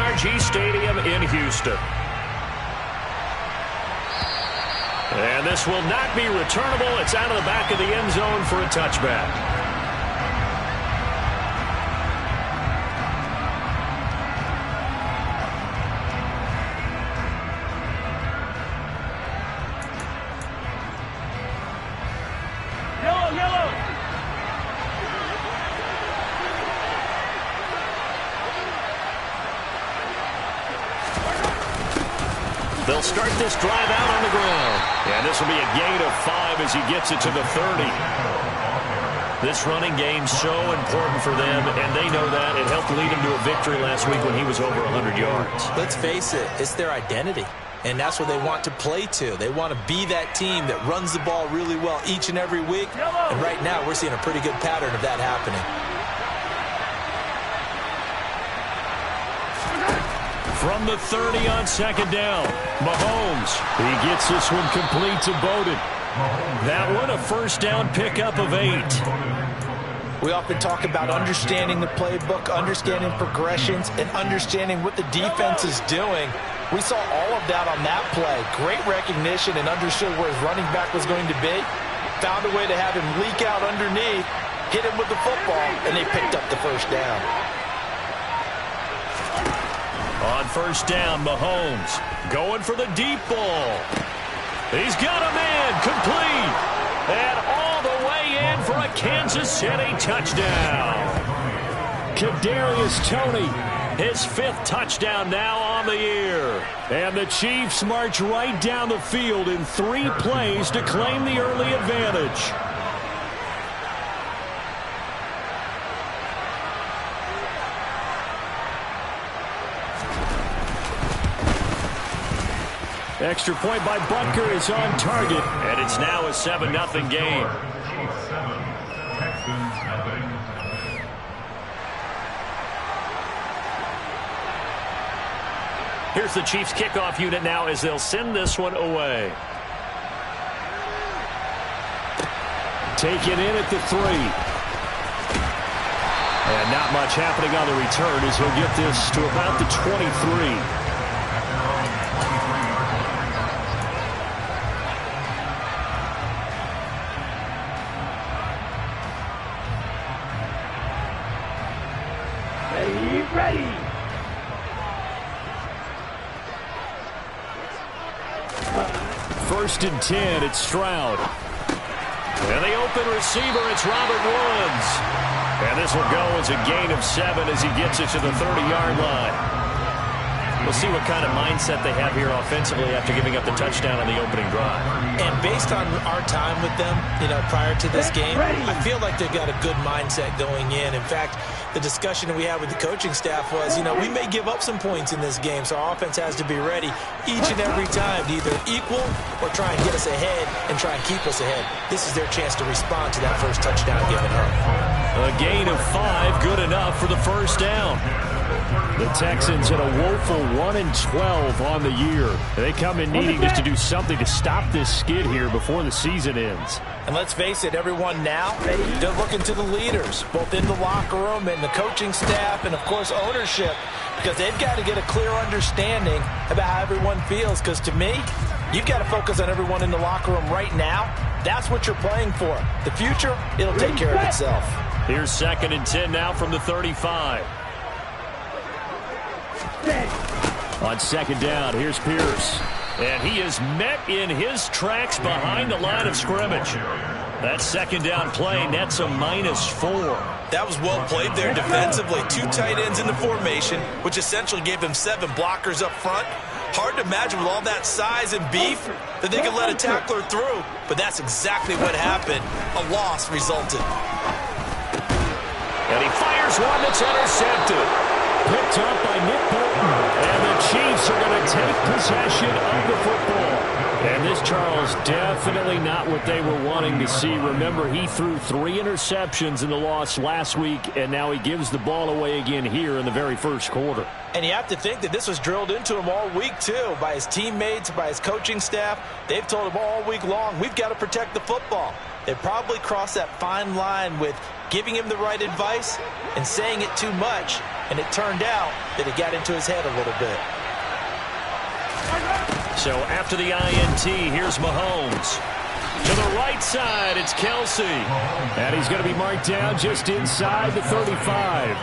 NRG Stadium in Houston. And this will not be returnable. It's out of the back of the end zone for a touchback. They'll start this drive out on the ground. And this will be a gain of 5 as he gets it to the 30. This running game's so important for them, and they know that. It helped lead him to a victory last week when he was over 100 yards. Let's face it, it's their identity. And that's what they want to play to. They want to be that team that runs the ball really well each and every week. And right now, we're seeing a pretty good pattern of that happening. From the 30 on second down, Mahomes. He gets this one complete to Bowden. That one a first down pickup of 8. We often talk about understanding the playbook, understanding progressions, and understanding what the defense is doing. We saw all of that on that play. Great recognition and understood where his running back was going to be. Found a way to have him leak out underneath, hit him with the football, and they picked up the first down. On first down, Mahomes going for the deep ball. He's got a man complete. And all the way in for a Kansas City touchdown. Kadarius Toney, his 5th touchdown now on the year. And the Chiefs march right down the field in 3 plays to claim the early advantage. Extra point by Butker is on target, and it's now a 7-0 game. Here's the Chiefs kickoff unit now as they'll send this one away. Taken in at the 3. And not much happening on the return as he'll get this to about the 23. Ready. First and 10, it's Stroud. And the open receiver, it's Robert Woods. And this will go as a gain of 7 as he gets it to the 30-yard line. We'll see what kind of mindset they have here offensively after giving up the touchdown on the opening drive. And based on our time with them, prior to this game, I feel like they've got a good mindset going in. In fact, the discussion that we had with the coaching staff was, we may give up some points in this game, so our offense has to be ready each and every time to either equal or try and get us ahead and try and keep us ahead. This is their chance to respond to that first touchdown given up. A gain of 5, good enough for the first down. The Texans at a woeful 1-12 on the year. They come in needing just to do something to stop this skid here before the season ends. And let's face it, everyone now, they're looking to the leaders, both in the locker room and the coaching staff and, of course, ownership, because they've got to get a clear understanding about how everyone feels. Because to me, you've got to focus on everyone in the locker room right now. That's what you're playing for. The future, it'll take care of itself. Here's 2nd and 10 now from the 35. On second down, here's Pierce. And he is met in his tracks behind the line of scrimmage. That second down play nets a -4. That was well played there defensively. 2 tight ends in the formation, which essentially gave them 7 blockers up front. Hard to imagine with all that size and beef that they could let a tackler through. But that's exactly what happened. A loss resulted. And he fires one that's intercepted. Picked up by Nick Bolton. And the Chiefs are going to take possession of the football. And this, Charles, definitely not what they were wanting to see. Remember, he threw 3 interceptions in the loss last week, and now he gives the ball away again here in the very first quarter. And you have to think that this was drilled into him all week, too, by his teammates, by his coaching staff. They've told him all week long, we've got to protect the football. They probably crossed that fine line with giving him the right advice and saying it too much. and it turned out that it got into his head a little bit. So after the INT, here's Mahomes. To the right side, it's Kelsey. And he's going to be marked down just inside the 35.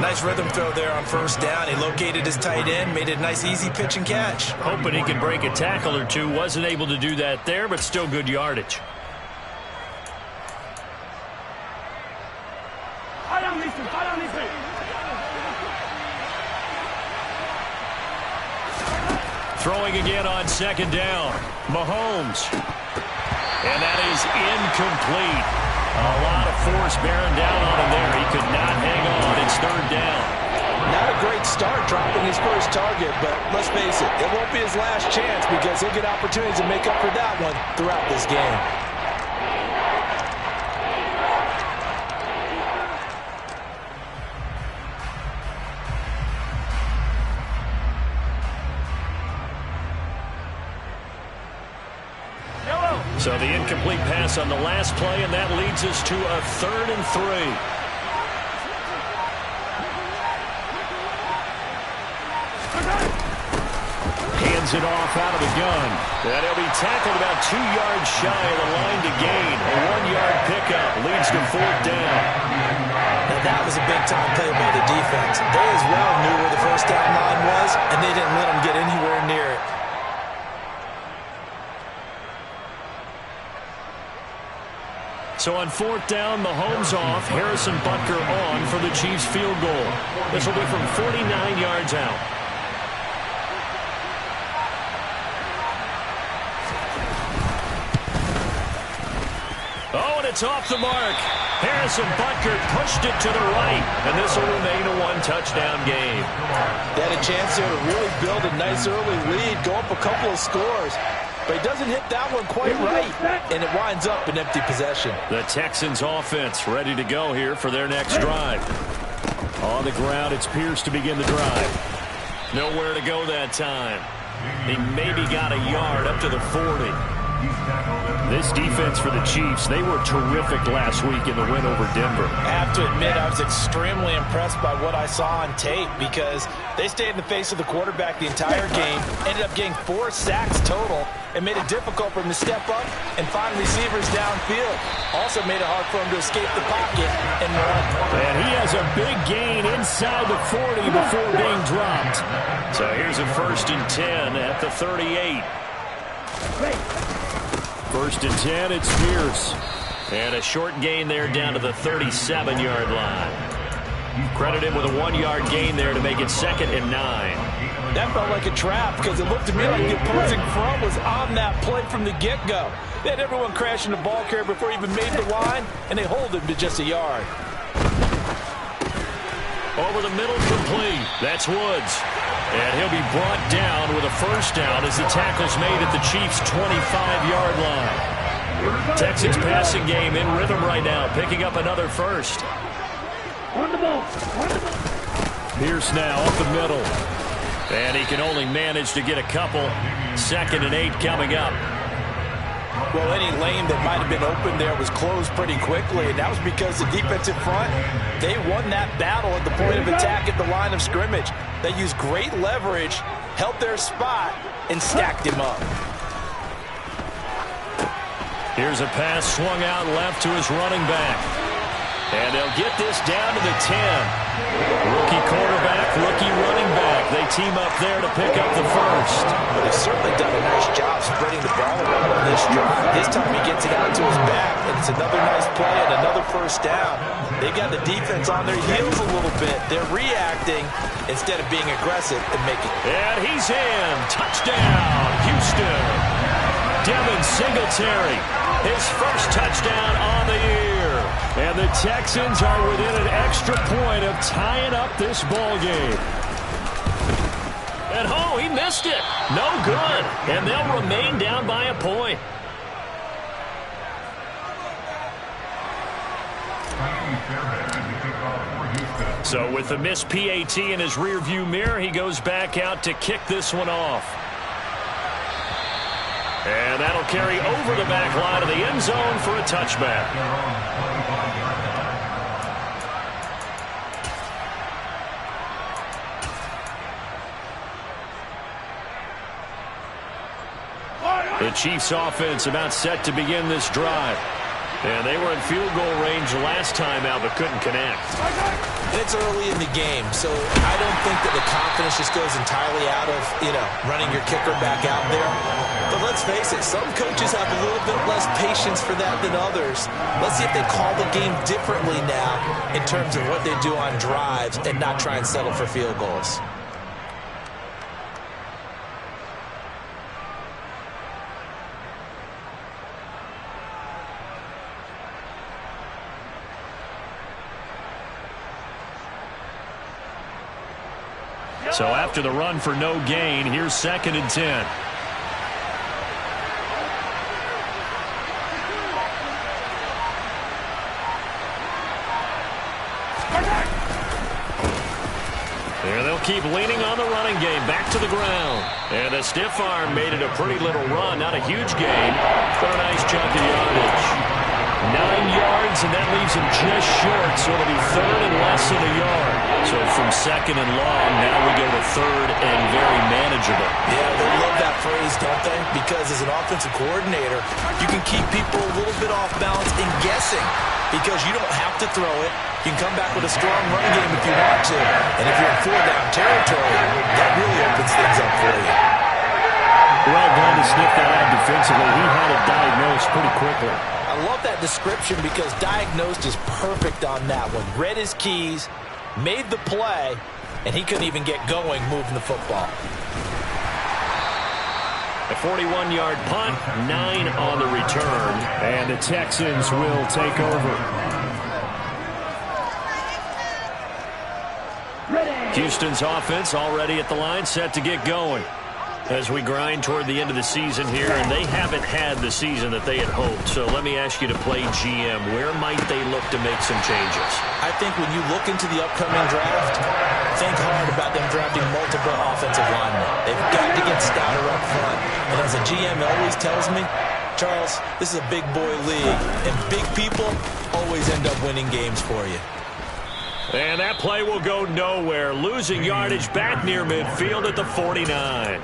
Nice rhythm throw there on first down. He located his tight end, made it a nice easy pitch and catch. Hoping he can break a tackle or two. Wasn't able to do that there, but still good yardage. Throwing again on second down. Mahomes. And that is incomplete. A lot of force bearing down on him there. He could not hang on. It's third down. Not a great start dropping his first target, but let's face it, it won't be his last chance because he'll get opportunities to make up for that one throughout this game. So the incomplete pass on the last play, and that leads us to a 3rd and 3. Hands it off out of the gun. And he'll be tackled about 2 yards shy of the line to gain. A 1-yard pickup leads to 4th down. Now that was a big-time play by the defense. They as well knew where the first down line was, and they didn't let them get anywhere near it. So on 4th down, Mahomes off, Harrison Butker on for the Chiefs field goal. This will be from 49 yards out. Oh, and it's off the mark. Harrison Butker pushed it to the right, and this will remain a 1-touchdown game. They had a chance there to really build a nice early lead, go up a couple of scores. But he doesn't hit that one quite right, and it winds up an empty possession. The Texans offense ready to go here for their next drive. On the ground, it's Pierce to begin the drive. Nowhere to go that time. He maybe got a yard up to the 40. This defense for the Chiefs, they were terrific last week in the win over Denver. I have to admit, I was extremely impressed by what I saw on tape because they stayed in the face of the quarterback the entire game, ended up getting 4 sacks total, and made it difficult for him to step up and find receivers downfield. Also made it hard for him to escape the pocket and run. And he has a big gain inside the 40 before being dropped. So here's a 1st and 10 at the 38. 1st and 10, it's Pierce. And a short gain there down to the 37-yard line. Credit him with a 1-yard gain there to make it 2nd and 9. That felt like a trap because it looked to me like the opposing front was on that play from the get-go. They had everyone crashing the ball carrier before he even made the line, and they hold him to just a yard. Over the middle, complete. That's Woods. And he'll be brought down with a 1st down as the tackle's made at the Chiefs' 25-yard line. Texans passing game in rhythm right now, picking up another 1st. Pierce now up the middle. And he can only manage to get a couple. 2nd and 8 coming up. Well, any lane that might have been open there was closed pretty quickly, and that was because the defensive front, they won that battle at the point of attack at the line of scrimmage. They used great leverage, held their spot, and stacked him up. Here's a pass swung out left to his running back. And they'll get this down to the 10. Rookie quarterback, rookie running back. They team up there to pick up the 1st. Well, they've certainly done a nice job spreading the ball around on this drive. This time he gets it out to his back, and it's another nice play and another 1st down. They've got the defense on their heels a little bit. They're reacting instead of being aggressive and making. And he's in. Touchdown, Houston. Devin Singletary, his 1st touchdown on the year. And the Texans are within an extra point of tying up this ball game. And oh, he missed it. No good. And they'll remain down by a point. So with the missed PAT in his rearview mirror, he goes back out to kick this one off. And that'll carry over the back line of the end zone for a touchback. Chiefs offense about set to begin this drive. And they were in field goal range last time out, but couldn't connect. And it's early in the game, so I don't think that the confidence just goes entirely out of, running your kicker back out there. But let's face it, some coaches have a little bit less patience for that than others. Let's see if they call the game differently now in terms of what they do on drives and not try and settle for field goals. So after the run for no gain, here's 2nd and 10. There they'll keep leaning on the running game. Back to the ground. And a stiff arm made it a pretty little run. Not a huge gain, but a nice chunk of yardage. 9 yards, and that leaves him just short, so it'll be 3rd and less than a yard. So from 2nd and long, now we go to 3rd and very manageable. Yeah, they love that phrase, don't they? Because as an offensive coordinator, you can keep people a little bit off balance and guessing because you don't have to throw it. You can come back with a strong run game if you want to. And if you're in 4-down territory, that really opens things up for you. Well done to sniff that out defensively. He had it diagnosed pretty quickly. I love that description because diagnosed is perfect on that one. Read his keys, made the play, and he couldn't even get going moving the football. A 41-yard punt, 9 on the return, and the Texans will take over. Houston's offense already at the line, set to get going as we grind toward the end of the season here, and they haven't had the season that they had hoped. So let me ask you to play GM. Where might they look to make some changes? I think when you look into the upcoming draft, think hard about them drafting multiple offensive linemen. They've got to get stouter up front. And as a GM always tells me, Charles, this is a big boy league, and big people always end up winning games for you. And that play will go nowhere. Losing yardage back near midfield at the 49.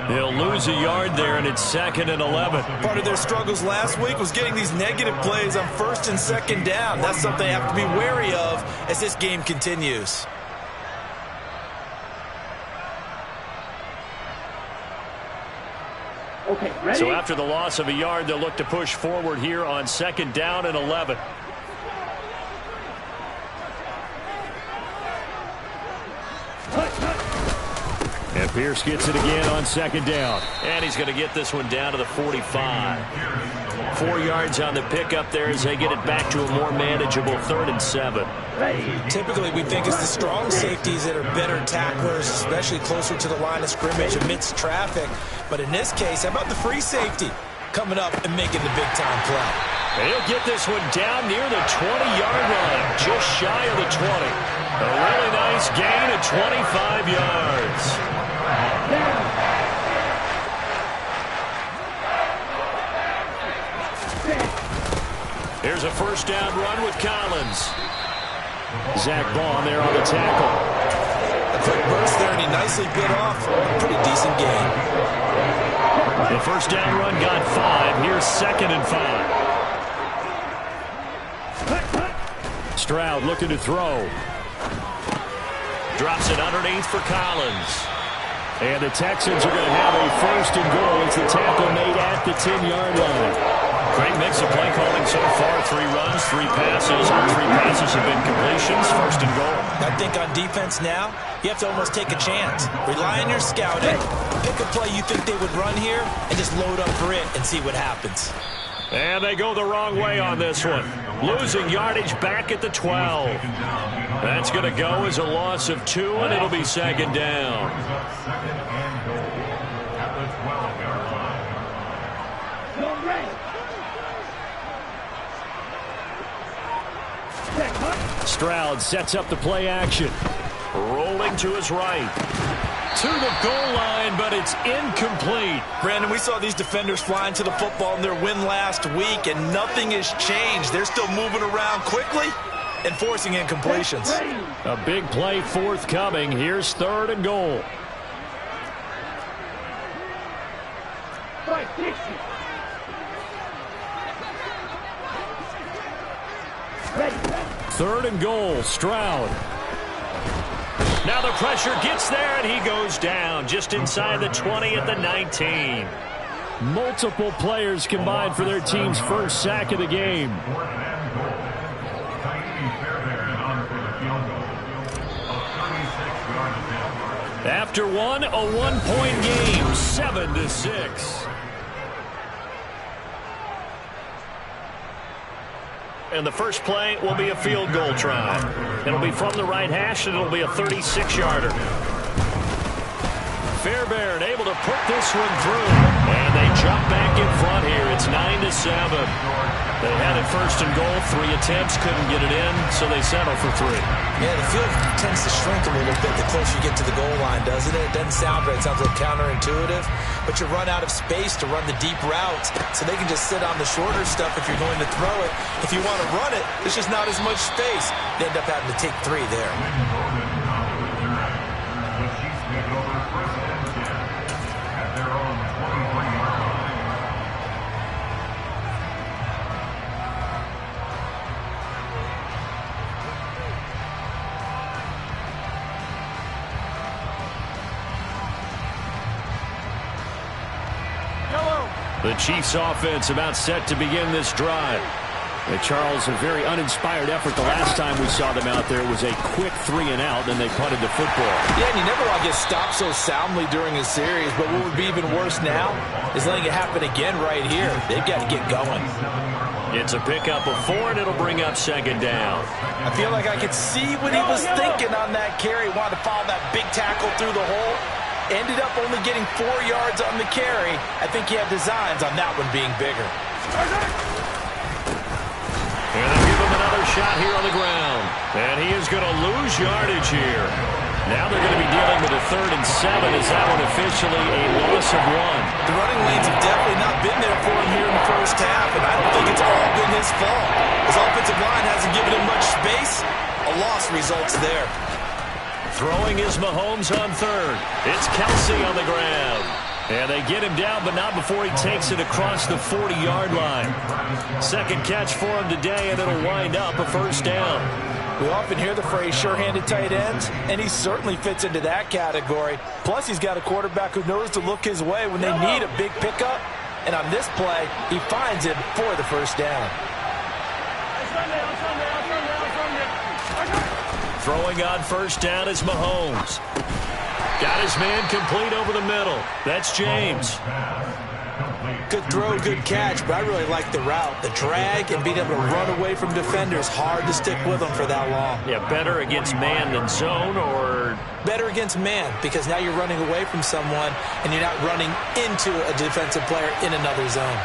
He'll lose a yard there, and it's 2nd and 11. Part of their struggles last week was getting these negative plays on 1st and 2nd down. That's something they have to be wary of as this game continues. Okay, ready? So after the loss of a yard, they'll look to push forward here on 2nd down and 11. And Pierce gets it again on 2nd down. And he's going to get this one down to the 45. 4 yards on the pickup there as they get it back to a more manageable 3rd and 7. Typically, we think it's the strong safeties that are better tacklers, especially closer to the line of scrimmage amidst traffic. But in this case, how about the free safety coming up and making the big-time play? And he'll get this one down near the 20-yard line, just shy of the 20. A really nice gain of 25 yards. Here's a 1st down run with Collins. Zach Baum there on the tackle. A quick burst there, and he nicely bit off a pretty decent gain. The 1st down run got 5. Here's 2nd and 5. Stroud looking to throw. Drops it underneath for Collins. And the Texans are going to have a 1st and goal. It's the tackle made at the 10-yard line. Great mix of play calling so far. 3 runs, 3 passes. All 3 passes have been completions. 1st and goal. I think on defense now, you have to almost take a chance. Rely on your scouting. Pick a play you think they would run here and just load up for it and see what happens. And they go the wrong way on this one. Losing yardage back at the 12. That's going to go as a loss of 2, and it'll be 2nd down. Stroud sets up the play action. Rolling to his right. To the goal line, but it's incomplete. Brandon, we saw these defenders flying to the football in their win last week, and nothing has changed. They're still moving around quickly and forcing incompletions. A big play forthcoming. Here's 3rd and goal. Third and goal, Stroud. Now the pressure gets there, and he goes down just inside the 20 at the 19. Multiple players combined for their team's first sack of the game. After one, a one-point game, 7-6. And the first play will be a field goal try. It'll be from the right hash, and it'll be a 36-yarder. Fairbairn able to put this one through. And they jump back in front here. It's 9-7. They had it first and goal. 3 attempts, couldn't get it in, so they settle for 3. Yeah, the field tends to shrink a little bit the closer you get to the goal line, doesn't it? It doesn't sound right. It sounds a little counterintuitive. But you run out of space to run the deep routes, so they can just sit on the shorter stuff if you're going to throw it. If you want to run it, there's just not as much space. They end up having to take 3 there. The Chiefs offense about set to begin this drive. And Charles, a very uninspired effort the last time we saw them out there. It was a quick 3 and out, then they punted the football. Yeah, and you never want to get stopped so soundly during a series, but what would be even worse now is letting it happen again right here. They've got to get going. It's a pickup of 4, and it'll bring up second down. I feel like I could see what he was thinking on that carry. Wanted to follow that big tackle through the hole. Ended up only getting 4 yards on the carry. I think he had designs on that one being bigger. And they'll give him another shot here on the ground. And he is going to lose yardage here. Now they're going to be dealing with a 3rd and 7. Is that one officially a loss of 1? The running lanes have definitely not been there for him here in the first half, and I don't think it's all been his fault. His offensive line hasn't given him much space. A loss results there. Throwing is Mahomes on 3rd. It's Kelsey on the ground. And they get him down, but not before he takes it across the 40-yard line. Second catch for him today, and it'll wind up a first down. We often hear the phrase sure-handed tight ends, and he certainly fits into that category. Plus, he's got a quarterback who knows to look his way when they need a big pickup. And on this play, he finds him for the first down. Throwing on first down is Mahomes. Got his man complete over the middle. That's James. Good throw, good catch, but I really like the route. The drag and being able to run away from defenders, hard to stick with them for that long. Yeah, better against man than zone, or? Better against man, because now you're running away from someone and you're not running into a defensive player in another zone.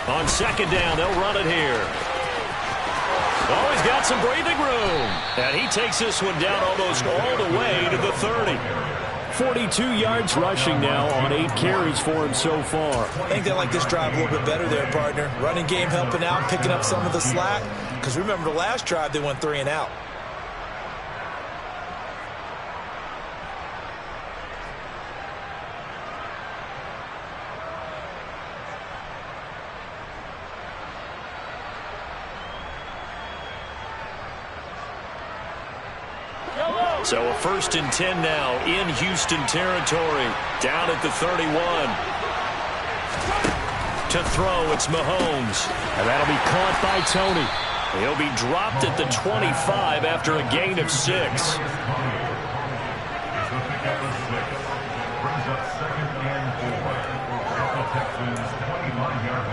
On second down, they'll run it here. Oh, he's got some breathing room. And he takes this one down almost all the way to the 30. 42 yards rushing now on 8 carries for him so far. I think they like this drive a little bit better there, partner. Running game helping out, picking up some of the slack. Because remember the last drive, they went 3 and out. So a 1st and 10 now in Houston territory, down at the 31. To throw, it's Mahomes. And that'll be caught by Tony. He'll be dropped at the 25 after a gain of 6. Brings up 2nd and 4 at the Texans' 25-yard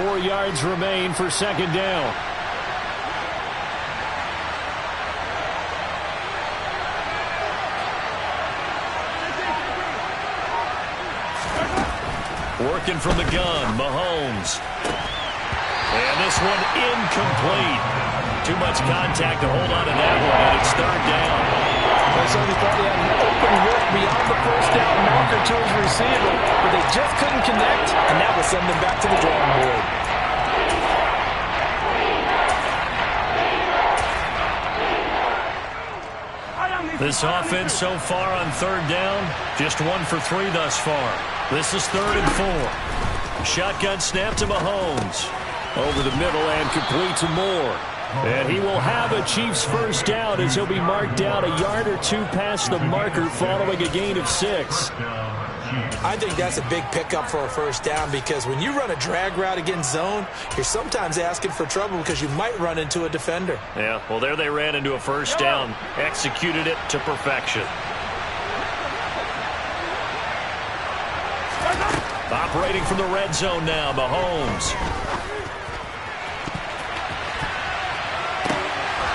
line. 4 yards remain for second down. Working from the gun, Mahomes. And this one incomplete. Too much contact to hold on to that one, and it's 3rd down. They certainly thought they had an open look beyond the first down marker to his receiver, but they just couldn't connect, and that will send them back to the drawing board. This offense so far on third down, just 1 for 3 thus far. This is 3rd and 4. Shotgun snap to Mahomes. Over the middle and complete to Moore. And he will have a Chiefs first down as he'll be marked down a yard or 2 past the marker following a gain of 6. I think that's a big pickup for a first down because when you run a drag route against zone, you're sometimes asking for trouble because you might run into a defender. Yeah, well, there they ran into a first down, executed it to perfection. Operating from the red zone now, Mahomes.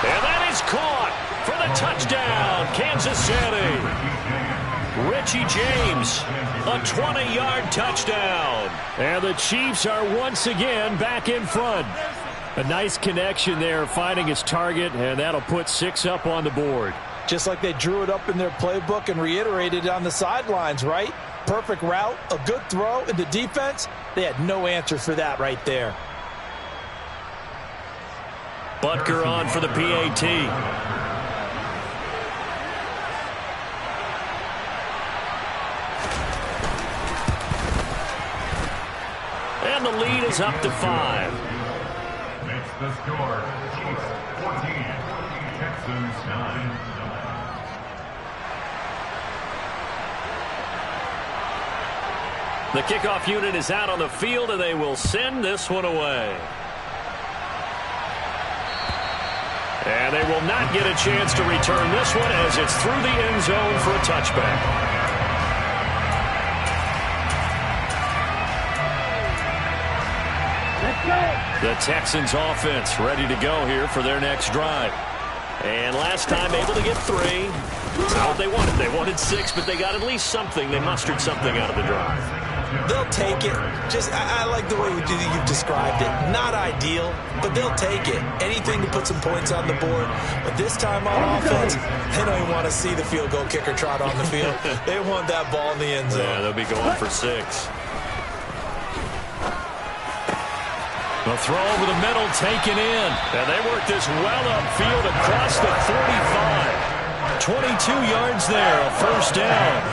And that is caught for the touchdown, Kansas City. Richie James, a 20-yard touchdown. And the Chiefs are once again back in front. A nice connection there, finding his target, and that'll put 6 up on the board. Just like they drew it up in their playbook and reiterated it on the sidelines, right? Perfect route, a good throw, and the defense, they had no answer for that right there. Butker on for the PAT. And the lead is up to 5. Makes the score. Chiefs 14, Texans 9. The kickoff unit is out on the field, and they will send this one away. And they will not get a chance to return this one as it's through the end zone for a touchback. The Texans offense ready to go here for their next drive. And last time able to get 3. That's not what they wanted. They wanted 6, but they got at least something. They mustered something out of the drive. They'll take it. I like the way you've described it. Not ideal, but they'll take it. Anything to put some points on the board. But this time on offense, they don't even want to see the field goal kicker trot on the field. They want that ball in the end zone. Yeah, they'll be going for 6. The throw over the middle taken in. And they work this well upfield across the 45. 22 yards there, a first down.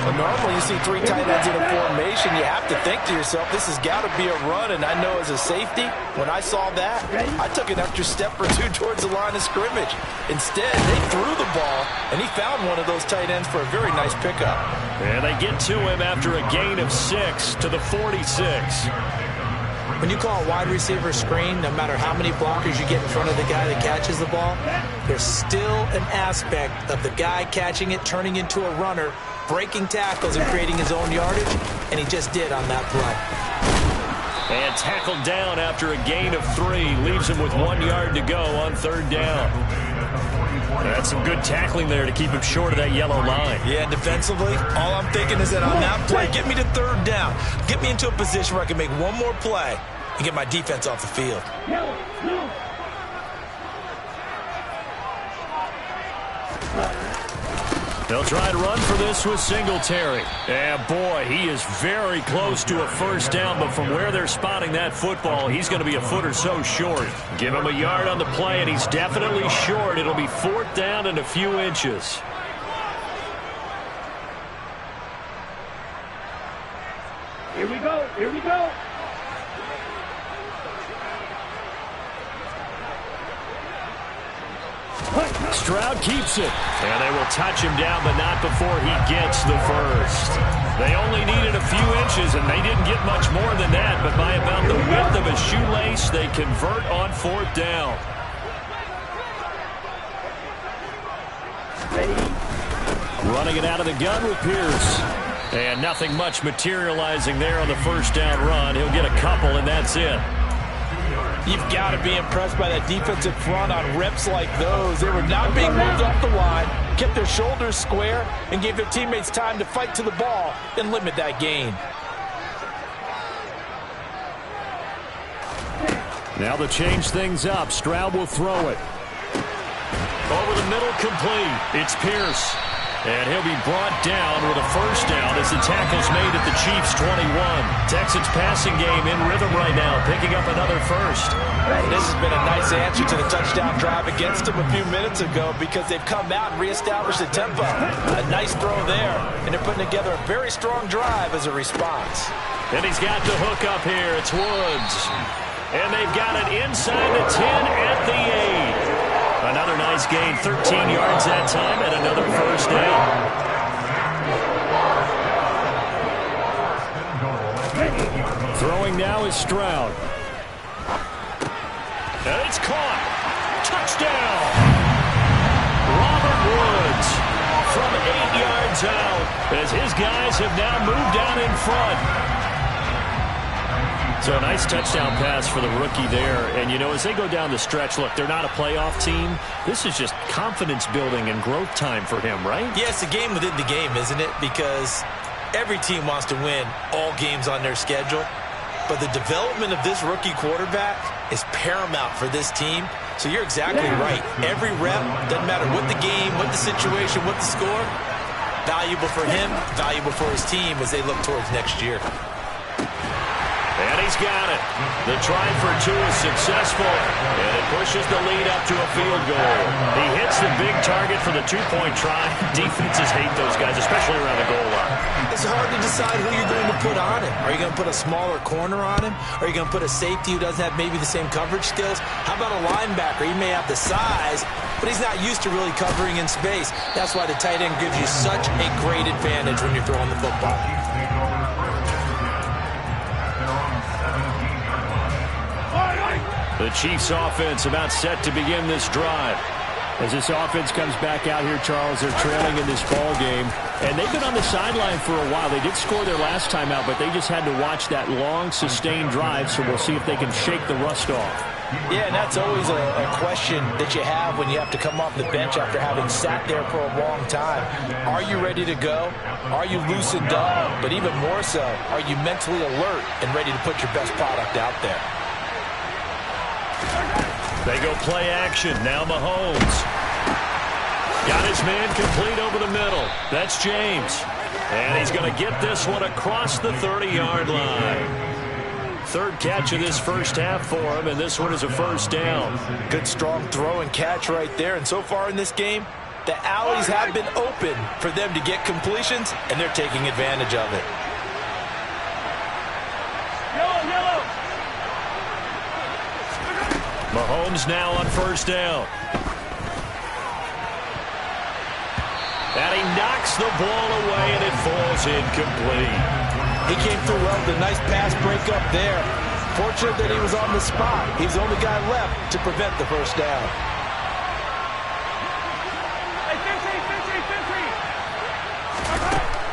Well, normally you see 3 tight ends in a formation, you have to think to yourself, this has got to be a run. And I know as a safety, when I saw that, I took an extra step or 2 towards the line of scrimmage. Instead, they threw the ball, and he found one of those tight ends for a very nice pickup. And they get to him after a gain of 6 to the 46. When you call a wide receiver screen, no matter how many blockers you get in front of the guy that catches the ball, there's still an aspect of the guy catching it, turning into a runner, breaking tackles and creating his own yardage, and he just did on that play. And tackled down after a gain of 3, leaves him with 1 yard to go on third down. That's some good tackling there to keep him short of that yellow line. Yeah, defensively, all I'm thinking is that on that play, get me to third down. Get me into a position where I can make one more play and get my defense off the field. They'll try to run for this with Singletary. And boy, he is very close to a first down, but from where they're spotting that football, he's going to be a foot or so short. Give him a yard on the play, and he's definitely short. It'll be 4th down and a few inches. Here we go. Here we go. Stroud keeps it. And they will touch him down, but not before he gets the first. They only needed a few inches, and they didn't get much more than that. But by about the width of a shoelace, they convert on 4th down. Running it out of the gun with Pierce. And nothing much materializing there on the first down run. He'll get a couple, and that's it. You've got to be impressed by that defensive front on reps like those. They were not being moved off the line, kept their shoulders square, and gave their teammates time to fight to the ball and limit that gain. Now to change things up, Stroud will throw it. Over the middle, complete. It's Pierce. And he'll be brought down with a first down as the tackle's made at the Chiefs' 21. Texans passing game in rhythm right now, picking up another first. This has been a nice answer to the touchdown drive against them a few minutes ago because they've come out and reestablished the tempo. A nice throw there, and they're putting together a very strong drive as a response. And he's got the hook up here. It's Woods. And they've got it inside the 10 at the 8. Another nice gain, 13 yards that time, and another first down. Throwing now is Stroud. And it's caught. Touchdown. Robert Woods from 8 yards out as his guys have now moved down in front. So a nice touchdown pass for the rookie there. And, you know, as they go down the stretch, look, they're not a playoff team. This is just confidence building and growth time for him, right? Yeah, it's a game within the game, isn't it? Because every team wants to win all games on their schedule. But the development of this rookie quarterback is paramount for this team. So you're exactly right. Every rep, doesn't matter what the game, what the situation, what the score, valuable for him, valuable for his team as they look towards next year. And he's got it. The try for two is successful, and it pushes the lead up to a field goal. He hits the big target for the two-point try. Defenses hate those guys, especially around the goal line. It's hard to decide who you're going to put on him. Are you going to put a smaller corner on him? Are you going to put a safety who doesn't have maybe the same coverage skills? How about a linebacker? He may have the size, but he's not used to really covering in space. That's why the tight end gives you such a great advantage when you're throwing the football. The Chiefs offense about set to begin this drive. As this offense comes back out here, Charles, they're trailing in this ball game. And they've been on the sideline for a while. They did score their last time out, but they just had to watch that long, sustained drive, so we'll see if they can shake the rust off. Yeah, and that's always a question that you have when you have to come off the bench after having sat there for a long time. Are you ready to go? Are you loosened up? But even more so, are you mentally alert and ready to put your best product out there? They go play action. Now Mahomes. Got his man complete over the middle. That's James. And he's going to get this one across the 30-yard line. Third catch of this first half for him, and this one is a first down. Good strong throw and catch right there. And so far in this game, the alleys have been open for them to get completions, and they're taking advantage of it. Mahomes now on first down. And he knocks the ball away, and it falls incomplete. He came through well with a nice pass break up there. Fortunate that he was on the spot. He's the only guy left to prevent the first down.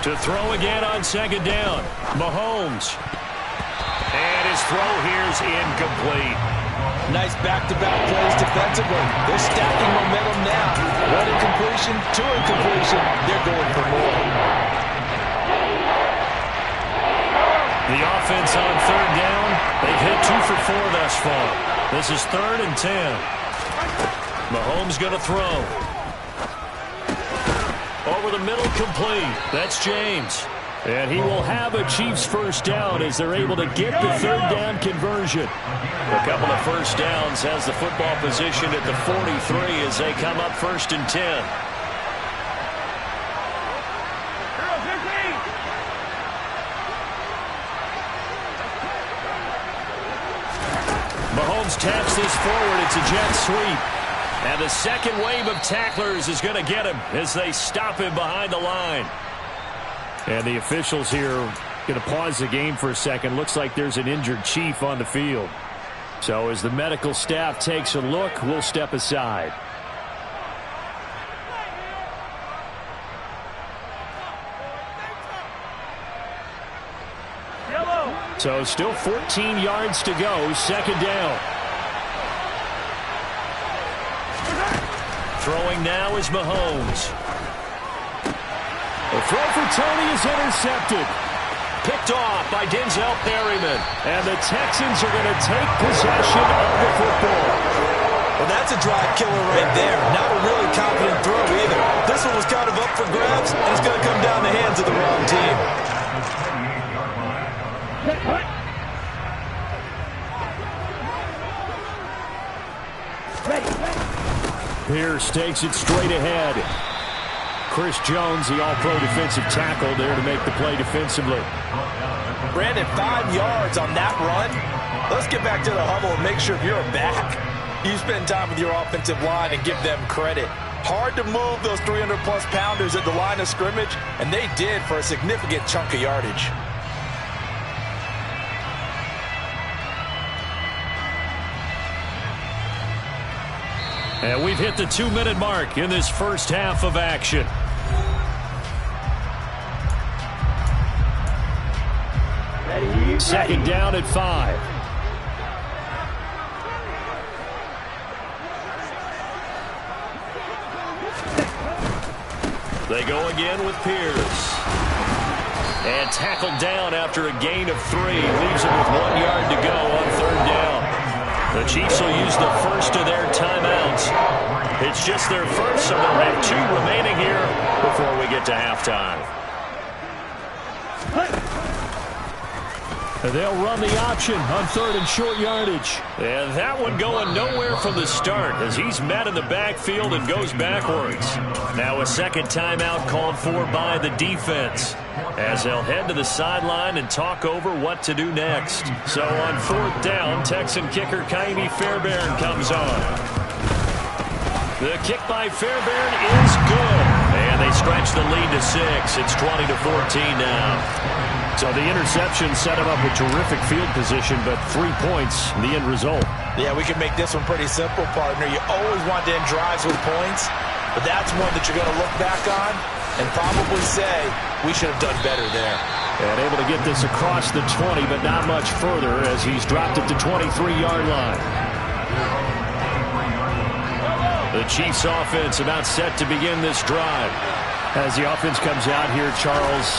To throw again on second down. Mahomes. And his throw here is incomplete. Nice back-to-back plays defensively. They're stacking momentum now. One incompletion, two incompletion. They're going for more. The offense on third down. They've hit 2 for 4 thus far. This is 3rd and 10. Mahomes going to throw. Over the middle, complete. That's James. And he will have a Chiefs first down as they're able to get the third down conversion. A couple of first downs has the football position at the 43 as they come up 1st and 10. Mahomes taps this forward. It's a jet sweep. And the second wave of tacklers is going to get him as they stop him behind the line. And the officials here going to pause the game for a second. Looks like there's an injured Chief on the field. So as the medical staff takes a look, we'll step aside. So still 14 yards to go, second down. Throwing now is Mahomes. The throw for Tony is intercepted. Picked off by Denzel Perryman. And the Texans are going to take possession of the football. Well, that's a drive killer right there. Not a really confident throw either. This one was kind of up for grabs, and it's going to come down the hands of the wrong team. Pierce takes it straight ahead. Chris Jones, the all-pro defensive tackle, there to make the play defensively. Brandon, 5 yards on that run. Let's get back to the huddle and make sure if you're back, you spend time with your offensive line and give them credit. Hard to move those 300-plus pounders at the line of scrimmage, and they did for a significant chunk of yardage. And we've hit the 2-minute mark in this first half of action. Second down at 5. They go again with Pierce. And tackled down after a gain of 3. Leaves it with 1 yard to go on third down. The Chiefs will use the first of their timeouts. It's just their first, so they'll have 2 remaining here before we get to halftime. They'll run the option on third and short yardage. And that one going nowhere from the start as he's met in the backfield and goes backwards. Now a second timeout called for by the defense as they'll head to the sideline and talk over what to do next. So on fourth down, Texan kicker Ka'imi Fairbairn comes on. The kick by Fairbairn is good. And they stretch the lead to 6. It's 20-14 now. So the interception set him up with terrific field position, but 3 points in the end result. Yeah, we can make this one pretty simple, partner. You always want to end drives with points, but that's one that you're going to look back on and probably say, we should have done better there. And able to get this across the 20, but not much further as he's dropped it to 23-yard line. The Chiefs offense about set to begin this drive. As the offense comes out here, Charles,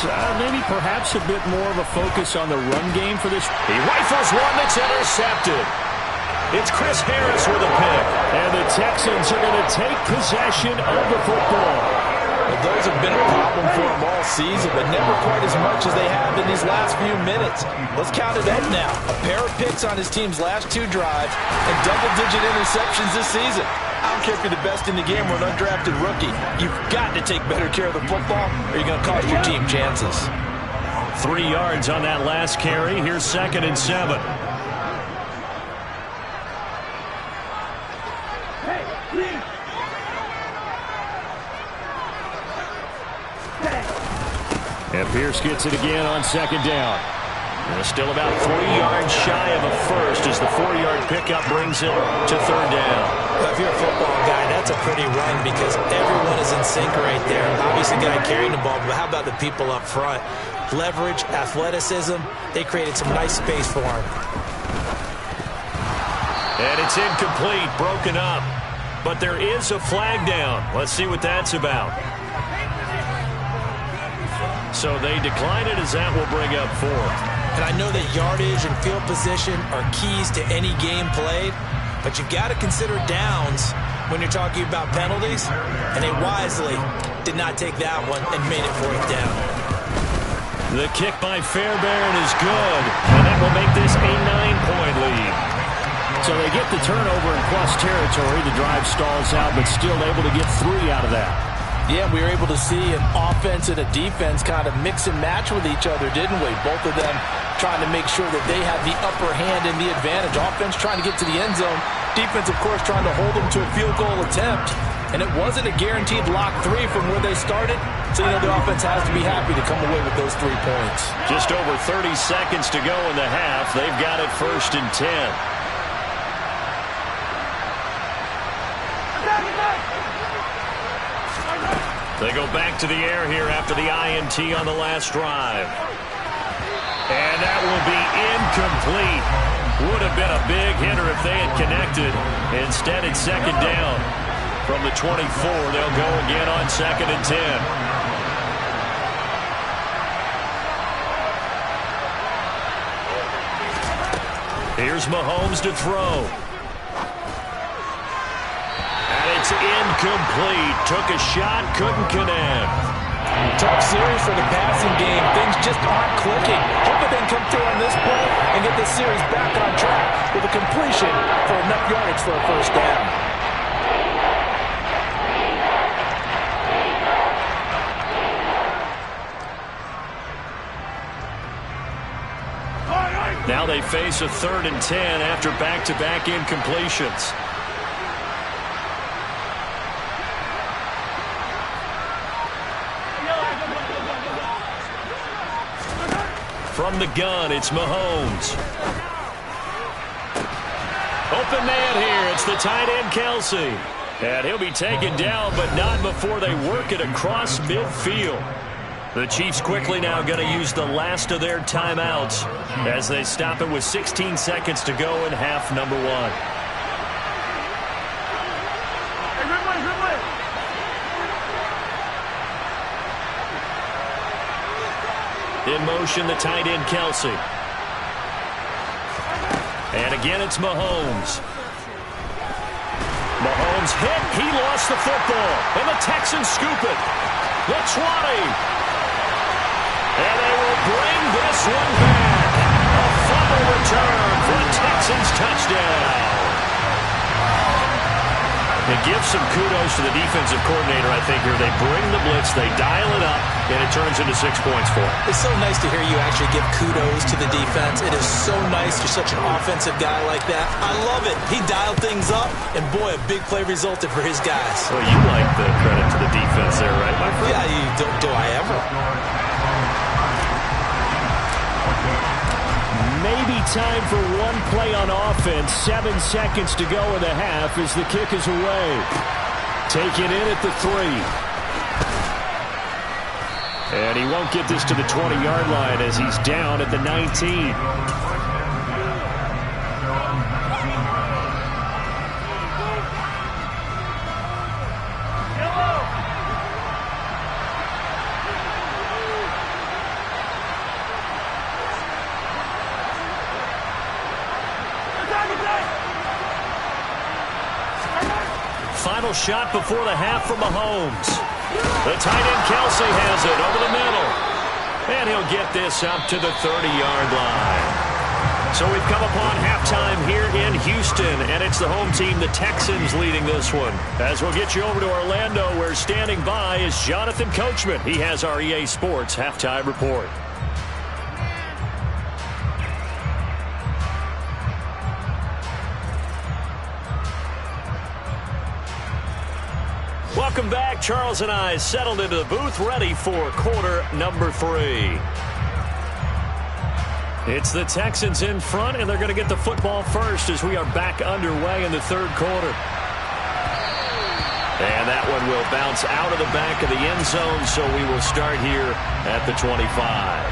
maybe perhaps a bit more of a focus on the run game for this. He rifles one that's intercepted. It's Chris Harris with a pick. And the Texans are going to take possession of the football. Well, those have been a problem for them all season, but never quite as much as they have in these last few minutes. Let's count it up now. A pair of picks on his team's last 2 drives and double-digit interceptions this season. I don't care if you're the best in the game or an undrafted rookie. You've got to take better care of the football or you're going to cost your team chances. 3 yards on that last carry. Here's 2nd and 7. And Pierce gets it again on 2nd down. And still about 3 yards shy of a first as the 4-yard pickup brings it to 3rd down. Well, if you're a football guy, that's a pretty run because everyone is in sync right there. Obviously, the guy carrying the ball, but how about the people up front? Leverage, athleticism, they created some nice space for him. And it's incomplete, broken up. But there is a flag down. Let's see what that's about. So they decline it as that will bring up 4th. And I know that yardage and field position are keys to any game played, but you've got to consider downs when you're talking about penalties, and they wisely did not take that one and made it 4th down. The kick by Fairbairn is good, and that will make this a 9-point lead. So they get the turnover in plus territory. The drive stalls out, but still able to get 3 out of that. Yeah, we were able to see an offense and a defense kind of mix and match with each other, didn't we? Both of them trying to make sure that they have the upper hand and the advantage. Offense trying to get to the end zone. Defense, of course, trying to hold them to a field goal attempt. And it wasn't a guaranteed lock 3 from where they started. So, the offense has to be happy to come away with those 3 points. Just over 30 seconds to go in the half. They've got it 1st and 10. They go back to the air here after the INT on the last drive. And that will be incomplete. Would have been a big hitter if they had connected. Instead, it's 2nd down. From the 24, they'll go again on 2nd and 10. Here's Mahomes to throw. incomplete. Took a shot, couldn't connect. Tough series for the passing game. Things just aren't clicking. Hoping they can come through on this play and get this series back on track with a completion for enough yardage for a first down. Now they face a 3rd and 10 after back-to-back incompletions. From the gun, it's Mahomes. Open man here. It's the tight end, Kelce. And he'll be taken down, but not before they work it across midfield. The Chiefs quickly now going to use the last of their timeouts as they stop it with 16 seconds to go in half number 1. In motion, the tight end, Kelce. And again, it's Mahomes. Mahomes hit. He lost the football. And the Texans scoop it. The 20. And they will bring this one back. A fumble return for a Texans touchdown. And give some kudos to the defensive coordinator, I think, here. They bring the blitz, they dial it up, and it turns into 6 points for them. It's so nice to hear you actually give kudos to the defense. It is so nice you're such an offensive guy like that. I love it. He dialed things up, and boy, a big play resulted for his guys. Well, you like the credit to the defense there, right, my friend? Yeah, do I ever? Maybe time for one play on offense. 7 seconds to go in the half as the kick is away. Taken in at the 3. And he won't get this to the 20-yard line as he's down at the 19. Final shot before the half from Mahomes. The tight end Kelce has it over the middle. And he'll get this up to the 30-yard line. So we've come upon halftime here in Houston, and it's the home team, the Texans, leading this one. As we'll get you over to Orlando, where standing by is Jonathan Coachman. He has our EA Sports halftime report. Welcome back. Charles and I settled into the booth, ready for quarter number 3. It's the Texans in front, and they're going to get the football first as we are back underway in the 3rd quarter. And that one will bounce out of the back of the end zone, so we will start here at the 25.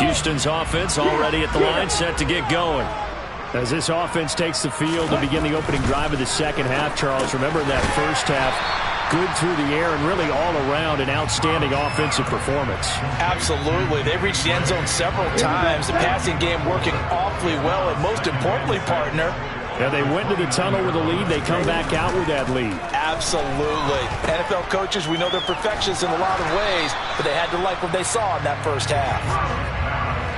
Houston's offense already at the line, set to get going. As this offense takes the field to begin the opening drive of the second half, Charles, remember in that first half, good through the air and really all around an outstanding offensive performance. Absolutely. They reached the end zone several times. The passing game working awfully well, and most importantly, partner, yeah, they went to the tunnel with a lead. They come back out with that lead. Absolutely. NFL coaches, we know they're perfectionists in a lot of ways, but they had to like what they saw in that first half.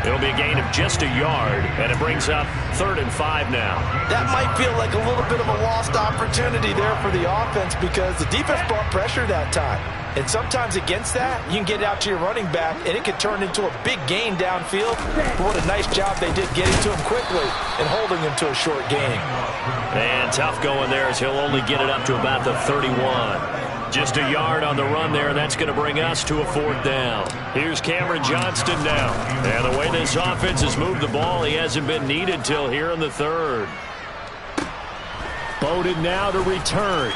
It'll be a gain of just a yard, and it brings up 3rd and 5 now. That might feel like a little bit of a lost opportunity there for the offense because the defense brought pressure that time. And sometimes against that, you can get out to your running back, and it can turn into a big gain downfield. But what a nice job they did getting to him quickly and holding him to a short gain. And tough going there as he'll only get it up to about the 31. Just a yard on the run there, and that's going to bring us to a 4th down. Here's Cameron Johnston now. And the way this offense has moved the ball, he hasn't been needed till here in the 3rd. Bowden now to return.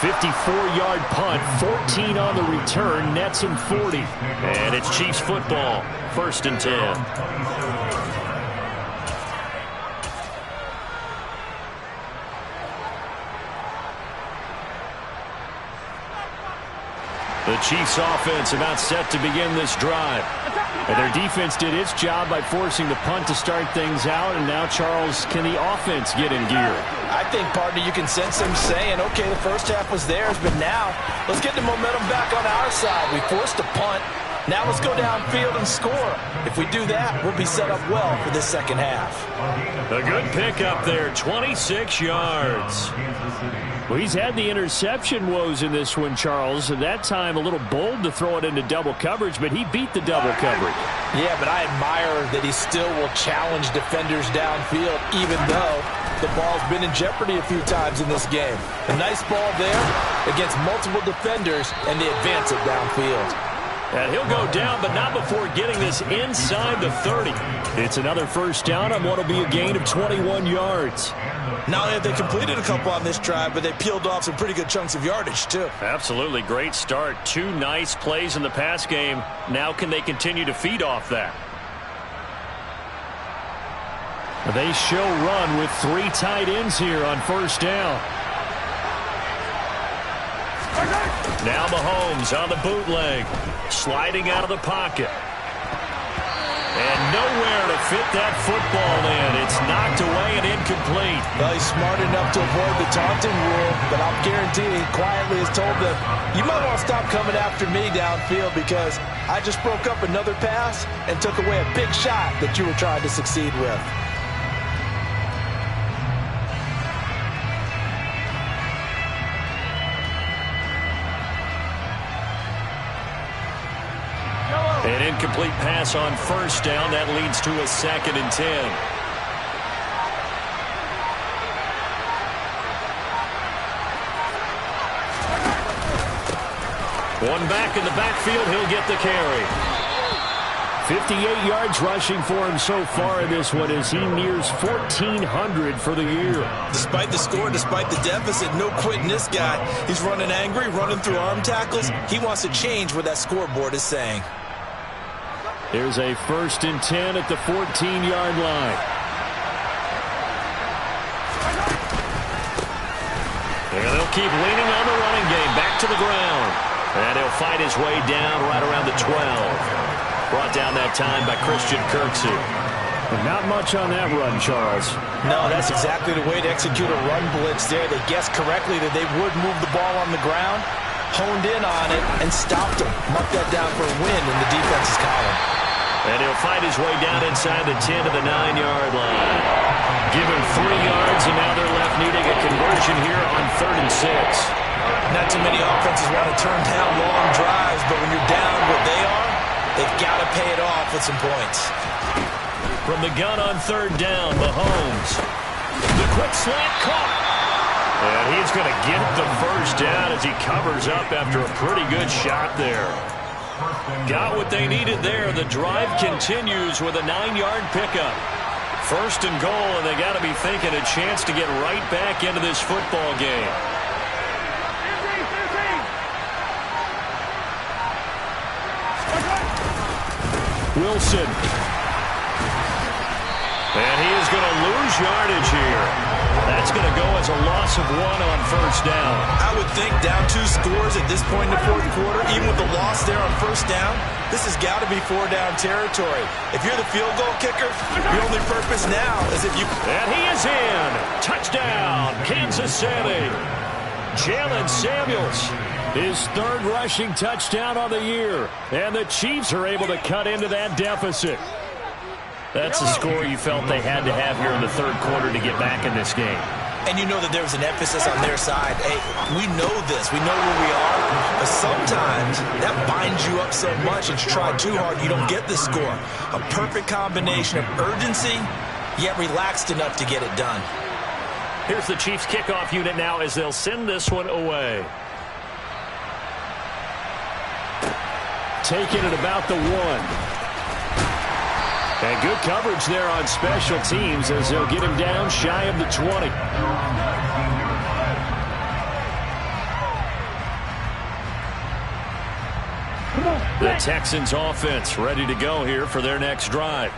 54-yard punt, 14 on the return, nets him 40. And it's Chiefs football, 1st and 10. The Chiefs offense about set to begin this drive. And their defense did its job by forcing the punt to start things out. And now, Charles, can the offense get in gear? I think, partner, you can sense them saying, okay, the first half was theirs, but now let's get the momentum back on our side. We forced a punt. Now let's go downfield and score. If we do that, we'll be set up well for this second half. A good pickup there, 26 yards. Well, he's had the interception woes in this one, Charles. At that time, a little bold to throw it into double coverage, but he beat the double coverage. Yeah, but I admire that he still will challenge defenders downfield, even though the ball's been in jeopardy a few times in this game. A nice ball there against multiple defenders, and they advance it downfield. And he'll go down, but not before getting this inside the 30. It's another first down on what will be a gain of 21 yards. Not only have they completed a couple on this drive, but they peeled off some pretty good chunks of yardage, too. Absolutely great start. 2 nice plays in the pass game. Now can they continue to feed off that? They show run with 3 tight ends here on first down. Now Mahomes on the bootleg, sliding out of the pocket. And nowhere to fit that football in. It's knocked away and incomplete. Well, he's smart enough to avoid the taunting rule, but I'm guaranteeing he quietly has told them, you might want to stop coming after me downfield because I just broke up another pass and took away a big shot that you were trying to succeed with. An incomplete pass on first down. That leads to a 2nd and 10. One back in the backfield. He'll get the carry. 58 yards rushing for him so far in this one as he nears 1,400 for the year. Despite the score, despite the deficit, no quitting this guy. He's running angry, running through arm tackles. He wants to change what that scoreboard is saying. Here's a 1st and 10 at the 14-yard line. And they'll keep leaning on the running game. Back to the ground. And he'll fight his way down right around the 12. Brought down that time by Christian Kirksey. But not much on that run, Charles. No, that's exactly the way to execute a run blitz there. They guessed correctly that they would move the ball on the ground, honed in on it, and stopped him. Marked that down for a win in the defense's column. And he'll fight his way down inside the 10 to the 9-yard line. Give him 3 yards, and now they're left needing a conversion here on 3rd and 6. Not too many offenses want to turn down long drives, but when you're down what they are, they've got to pay it off with some points. From the gun on 3rd down, Mahomes. The quick slant caught. And he's going to get the first down as he covers up after a pretty good shot there. Got what they needed there. The drive continues with a 9-yard pickup. 1st and goal, and they got to be thinking a chance to get right back into this football game. Wilson. And he is going to lose yardage here. That's going to go as a loss of 1 on 1st down. I would think down 2 scores at this point in the 4th quarter, even with the loss there on 1st down, this has got to be 4-down territory. If you're the field goal kicker, your only purpose now is if you... And he is in. Touchdown, Kansas City. Jalen Samuels. His 3rd rushing touchdown on the year. And the Chiefs are able to cut into that deficit. That's the score you felt they had to have here in the 3rd quarter to get back in this game. And you know that there was an emphasis on their side. Hey, we know this. We know where we are. But sometimes that binds you up so much and you try too hard, you don't get the score. A perfect combination of urgency, yet relaxed enough to get it done. Here's the Chiefs kickoff unit now as they'll send this one away. Taking it about the 1. And good coverage there on special teams as they'll get him down shy of the 20. The Texans offense ready to go here for their next drive.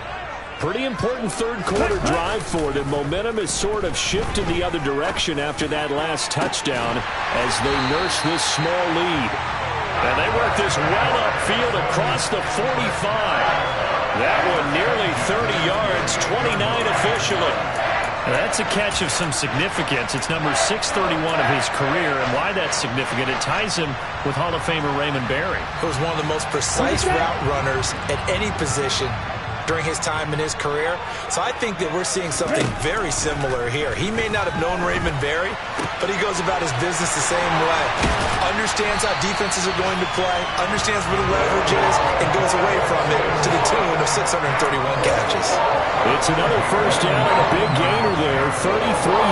Pretty important 3rd quarter drive for them. Momentum has sort of shifted the other direction after that last touchdown as they nurse this small lead. And they work this well upfield across the 45. That one nearly 30 yards, 29 officially. That's a catch of some significance. It's number 631 of his career, and why that's significant, it ties him with Hall of Famer Raymond Berry. He was one of the most precise route runners at any position during his time in his career. So I think that we're seeing something very similar here. He may not have known Raymond Berry, but he goes about his business the same way. Understands how defenses are going to play, understands where the leverage is, and goes away from it to the tune of 631 catches. It's another first down and a big gainer there, 33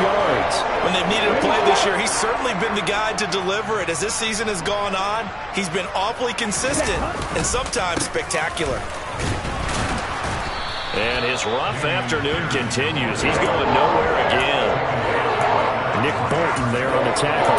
yards. When they've needed a play this year, he's certainly been the guy to deliver it. As this season has gone on, he's been awfully consistent and sometimes spectacular. And his rough afternoon continues. He's going nowhere again. Nick Bolton there on the tackle.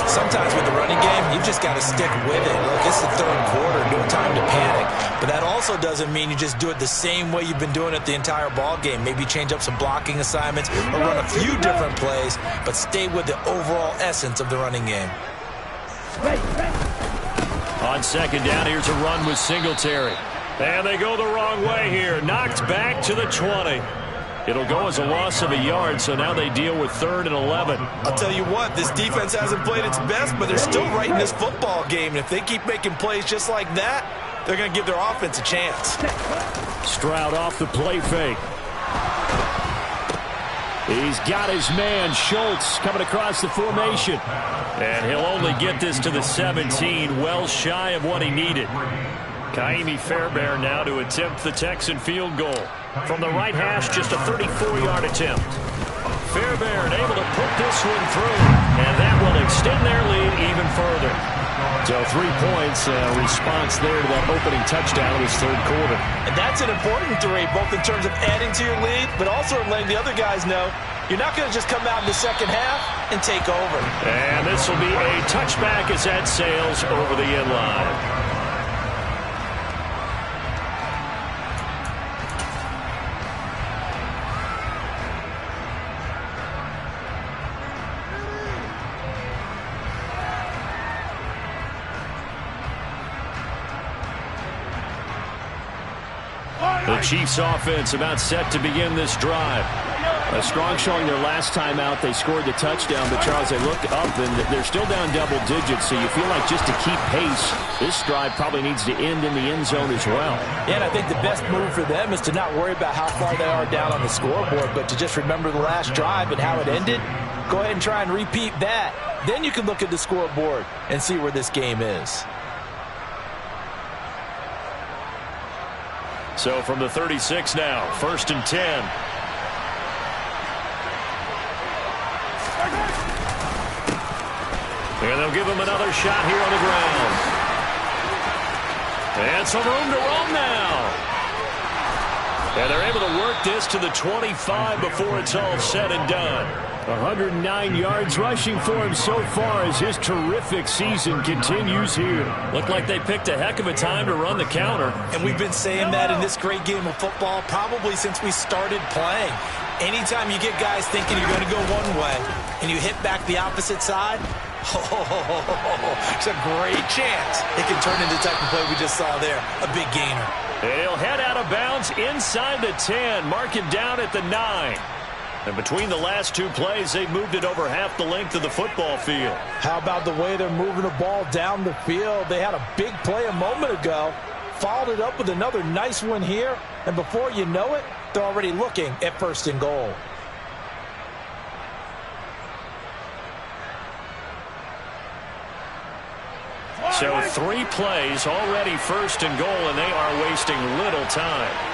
Sometimes with the running game, you've just got to stick with it. Look, it's the third quarter, no time to panic. But that also doesn't mean you just do it the same way you've been doing it the entire ball game. Maybe change up some blocking assignments or run a few different plays, but stay with the overall essence of the running game. On second down, here's a run with Singletary. And they go the wrong way here. Knocked back to the 20. It'll go as a loss of a yard, so now they deal with 3rd and 11. I'll tell you what, this defense hasn't played its best, but they're still right in this football game. And if they keep making plays just like that, they're going to give their offense a chance. Stroud off the play fake. He's got his man, Schultz, coming across the formation. And he'll only get this to the 17, well shy of what he needed. Ka'imi Fairbairn now to attempt the Texan field goal. From the right hash, just a 34-yard attempt. Fairbairn able to put this one through, and that will extend their lead even further. So 3 points, response there to that opening touchdown in this third quarter. And that's an important 3, both in terms of adding to your lead, but also letting the other guys know you're not going to just come out in the second half and take over. And this will be a touchback as that sails over the end line. The Chiefs offense about set to begin this drive. A strong showing their last time out. They scored the touchdown, but Charles, they look up and they're still down double digits, so you feel like just to keep pace, this drive probably needs to end in the end zone as well. Yeah, and I think the best move for them is to not worry about how far they are down on the scoreboard, but to just remember the last drive and how it ended. Go ahead and try and repeat that. Then you can look at the scoreboard and see where this game is. So from the 36 now, 1st and 10. And they'll give him another shot here on the ground. And some room to roam now. And they're able to work this to the 25 before it's all said and done. 109 yards rushing for him so far as his terrific season continues here. Looked like they picked a heck of a time to run the counter. And we've been saying that in this great game of football probably since we started playing. Anytime you get guys thinking you're going to go one way and you hit back the opposite side, it's a great chance it can turn into the type of play we just saw there, a big gainer. He'll head out of bounds inside the 10, mark him down at the 9. And between the last 2 plays, they've moved it over half the length of the football field. How about the way they're moving the ball down the field? They had a big play a moment ago, followed it up with another nice one here, and before you know it, they're already looking at 1st and goal. So 3 plays, already 1st and goal, and they are wasting little time.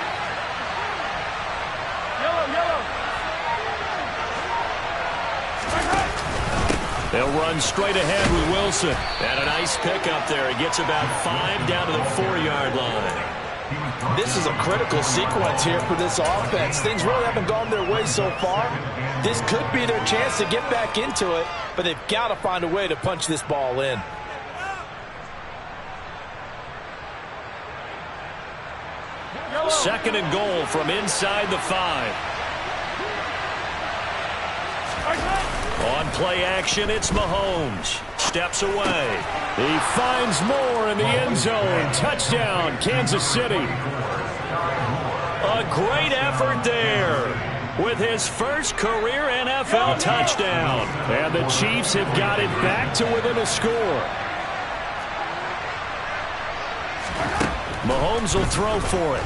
They'll run straight ahead with Wilson. And a nice pickup there. He gets about 5 down to the 4-yard line. This is a critical sequence here for this offense. Things really haven't gone their way so far. This could be their chance to get back into it, but they've got to find a way to punch this ball in. Second and goal from inside the 5. On play action, it's Mahomes. Steps away. He finds more in the end zone. Touchdown, Kansas City. A great effort there with his first career NFL touchdown. And the Chiefs have got it back to within a score. Mahomes will throw for it.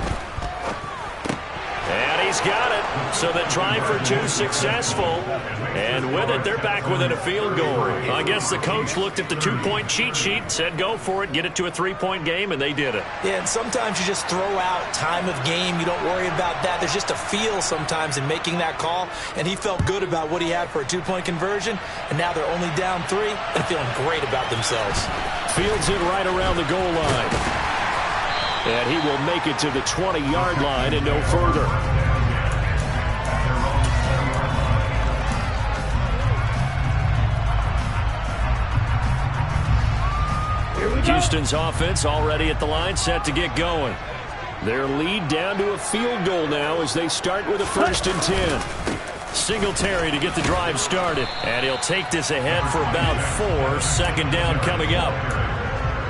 And he's got it. So the try for two successful. And with it, they're back within a field goal. I guess the coach looked at the two-point cheat sheet, said go for it, get it to a three-point game, and they did it. Yeah, and sometimes you just throw out time of game. You don't worry about that. There's just a feel sometimes in making that call, and he felt good about what he had for a two-point conversion, and now they're only down 3 and feeling great about themselves. Fields it right around the goal line. And he will make it to the 20-yard line and no further. Houston's offense already at the line, set to get going. Their lead down to a field goal now as they start with a 1st and 10. Singletary to get the drive started. And he'll take this ahead for about 4. Second down coming up.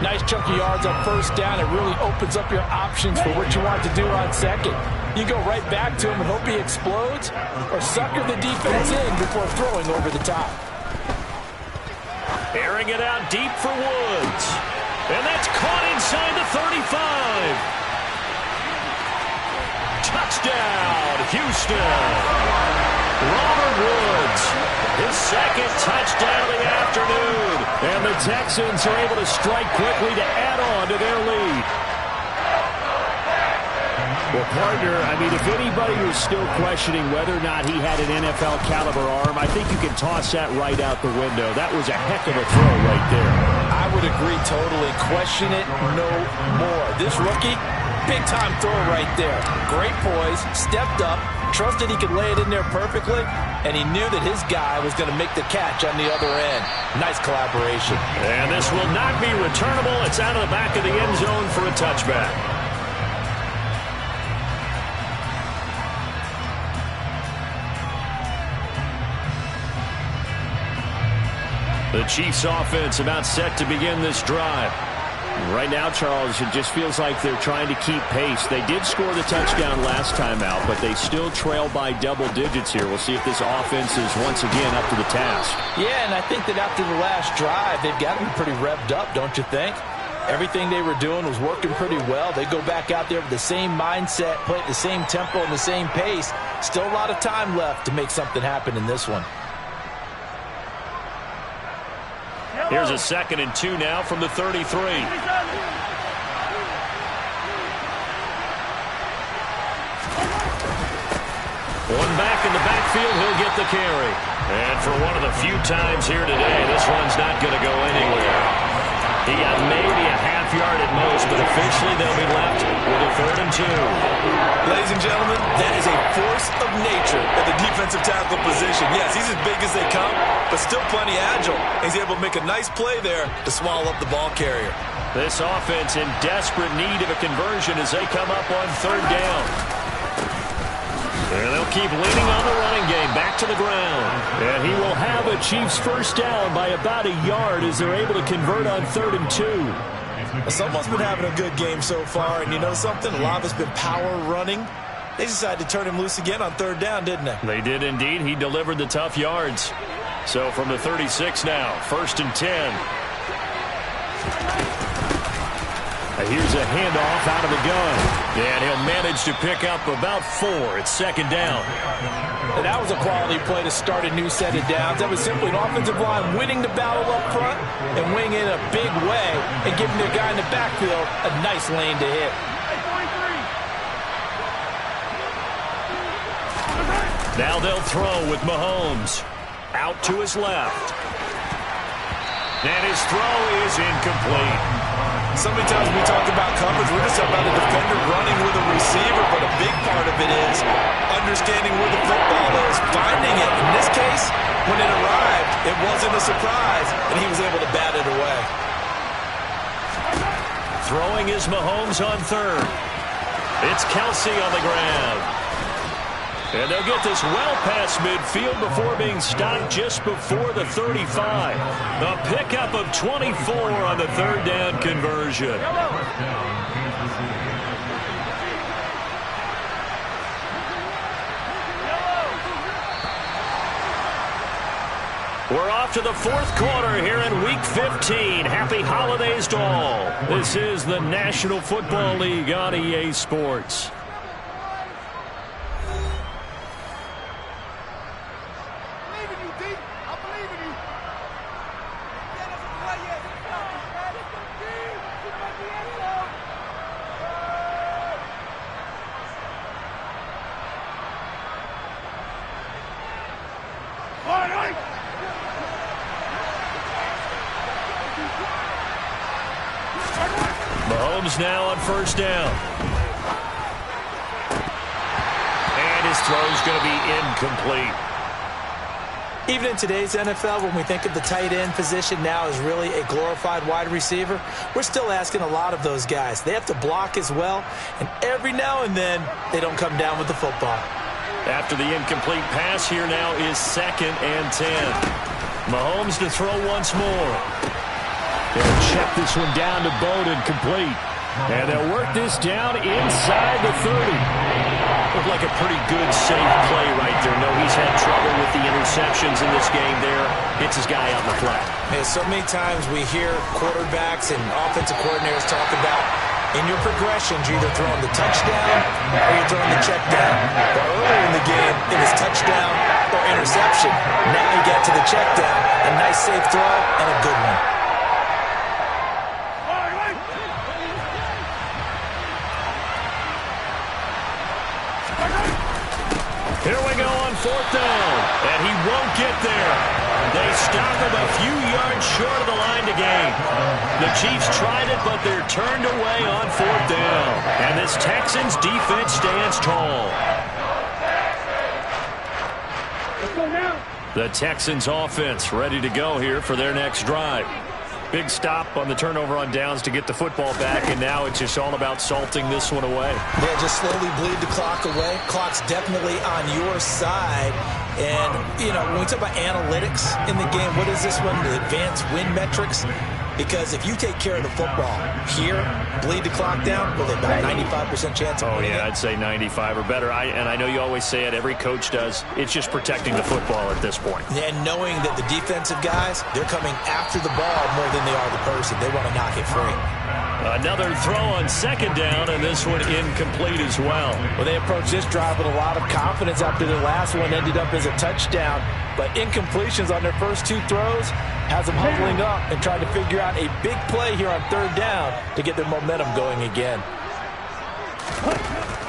Nice chunk of yards on 1st down. It really opens up your options for what you want to do on 2nd. You go right back to him and hope he explodes, or sucker the defense in before throwing over the top. Airing it out deep for Woods. And that's caught inside the 35. Touchdown, Houston. Robert Woods, his 2nd touchdown of the afternoon. And the Texans are able to strike quickly to add on to their lead. Well, partner, I mean, if anybody was still questioning whether or not he had an NFL caliber arm, I think you can toss that right out the window. That was a heck of a throw right there. I would agree totally. Question it no more. This rookie, big-time throw right there. Great poise, stepped up, trusted he could lay it in there perfectly, and he knew that his guy was going to make the catch on the other end. Nice collaboration. And this will not be returnable. It's out of the back of the end zone for a touchback. The Chiefs offense about set to begin this drive. Right now, Charles, it just feels like they're trying to keep pace. They did score the touchdown last time out, but they still trail by double digits here. We'll see if this offense is once again up to the task. Yeah, and I think that after the last drive, they've got to be pretty revved up, don't you think? Everything they were doing was working pretty well. They go back out there with the same mindset, play at the same tempo and the same pace. Still a lot of time left to make something happen in this one. Here's a 2nd and 2 now from the 33. One back in the backfield, he'll get the carry. And for one of the few times here today, this one's not going to go anywhere. He got maybe a half yard at most, but officially they'll be left with a 3rd and 2. Ladies and gentlemen, that is a force of nature at the defensive tackle position. Yes, he's as big as they come, but still plenty agile. He's able to make a nice play there to swallow up the ball carrier. This offense in desperate need of a conversion as they come up on 3rd down. And they'll keep leaning on the running game back to the ground. And he will have a Chiefs 1st down by about a yard as they're able to convert on 3rd and 2. Well, someone's been having a good game so far, and you know something? A lot of it's been power running. They decided to turn him loose again on 3rd down, didn't they? They did indeed. He delivered the tough yards. So from the 36 now, 1st and 10. Here's a handoff out of the gun. And he'll manage to pick up about 4. It's 2nd down. And that was a quality play to start a new set of downs. That was simply an offensive line winning the battle up front and winning it in a big way and giving the guy in the backfield a nice lane to hit. Now they'll throw with Mahomes. Out to his left. And his throw is incomplete. So many times we talk about coverage, we're just about a defender running with a receiver, but a big part of it is understanding where the football is, finding it. In this case, when it arrived, it wasn't a surprise, and he was able to bat it away. Throwing is Mahomes on 3rd. It's Kelsey on the ground. And they'll get this well past midfield before being stopped just before the 35. A pickup of 24 on the third down conversion. We're off to the fourth quarter here in Week 15. Happy holidays to all. This is the National Football League on EA Sports. Mahomes now on first down. And his throw's going to be incomplete. Even in today's NFL, when we think of the tight end position now as really a glorified wide receiver, we're still asking a lot of those guys. They have to block as well, and every now and then they don't come down with the football. After the incomplete pass, here now is 2nd and 10. Mahomes to throw once more. They'll check this one down to Bowden, complete. And they'll work this down inside the 30. Looked like a pretty good, safe play right there. No, he's had trouble with the interceptions in this game there. Hits his guy out in the flat. Man, so many times we hear quarterbacks and offensive coordinators talk about in your progressions, you're either throwing the touchdown or you're throwing the check down. But earlier in the game, it was touchdown or interception. Now you get to the check down. A nice, safe throw and a good one. Here we go on 4th down, and he won't get there. They stop him a few yards short of the line to gain. The Chiefs tried it, but they're turned away on 4th down. And this Texans defense stands tall. Let's go now. The Texans offense ready to go here for their next drive. Big stop on the turnover on downs to get the football back, and now it's just all about salting this one away. Yeah, just slowly bleed the clock away. Clock's definitely on your side. And, you know, when we talk about analytics in the game, what is this one? The advanced win metrics? Because if you take care of the football here, bleed the clock down, with about a 95% chance of winning it. I'd say 95 or better. And I know you always say it, every coach does. It's just protecting the football at this point. And knowing that the defensive guys, they're coming after the ball more than they are the person. They want to knock it free. Another throw on 2nd down, and this one incomplete as well. Well, they approached this drive with a lot of confidence after their last one ended up as a touchdown. But incompletions on their first 2 throws has them huddling up and trying to figure out a big play here on 3rd down to get their momentum going again.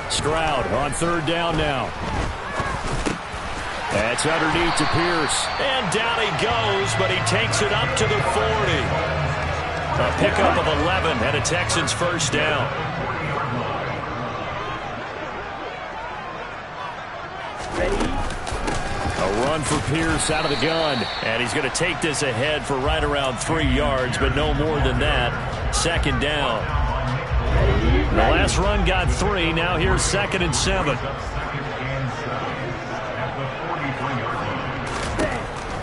Stroud on 3rd down now. That's underneath to Pierce. And down he goes, but he takes it up to the 40. A pickup of 11 and a Texans first down. A run for Pierce out of the gun. And he's going to take this ahead for right around 3 yards, but no more than that. 2nd down. The last run got 3. Now here's 2nd and 7.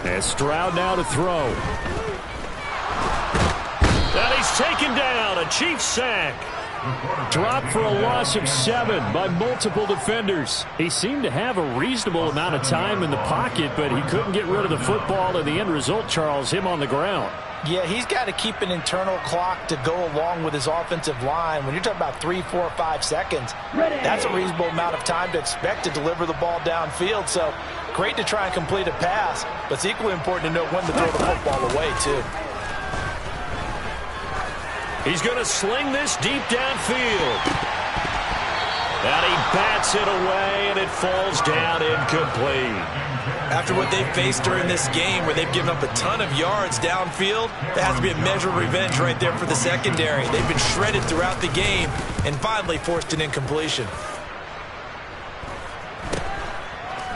And Stroud now to throw. And he's taken down. A Chiefs sack. Dropped for a loss of 7 by multiple defenders. He seemed to have a reasonable amount of time in the pocket, but he couldn't get rid of the football, and the end result, Charles, him on the ground. Yeah, he's got to keep an internal clock to go along with his offensive line. When you're talking about 3, 4, 5 seconds, that's a reasonable amount of time to expect to deliver the ball downfield. So great to try and complete a pass, but it's equally important to know when to throw the football away, too. He's going to sling this deep downfield. And he bats it away, and it falls down incomplete. After what they've faced during this game, where they've given up a ton of yards downfield, there has to be a measure of revenge right there for the secondary. They've been shredded throughout the game and finally forced an incompletion.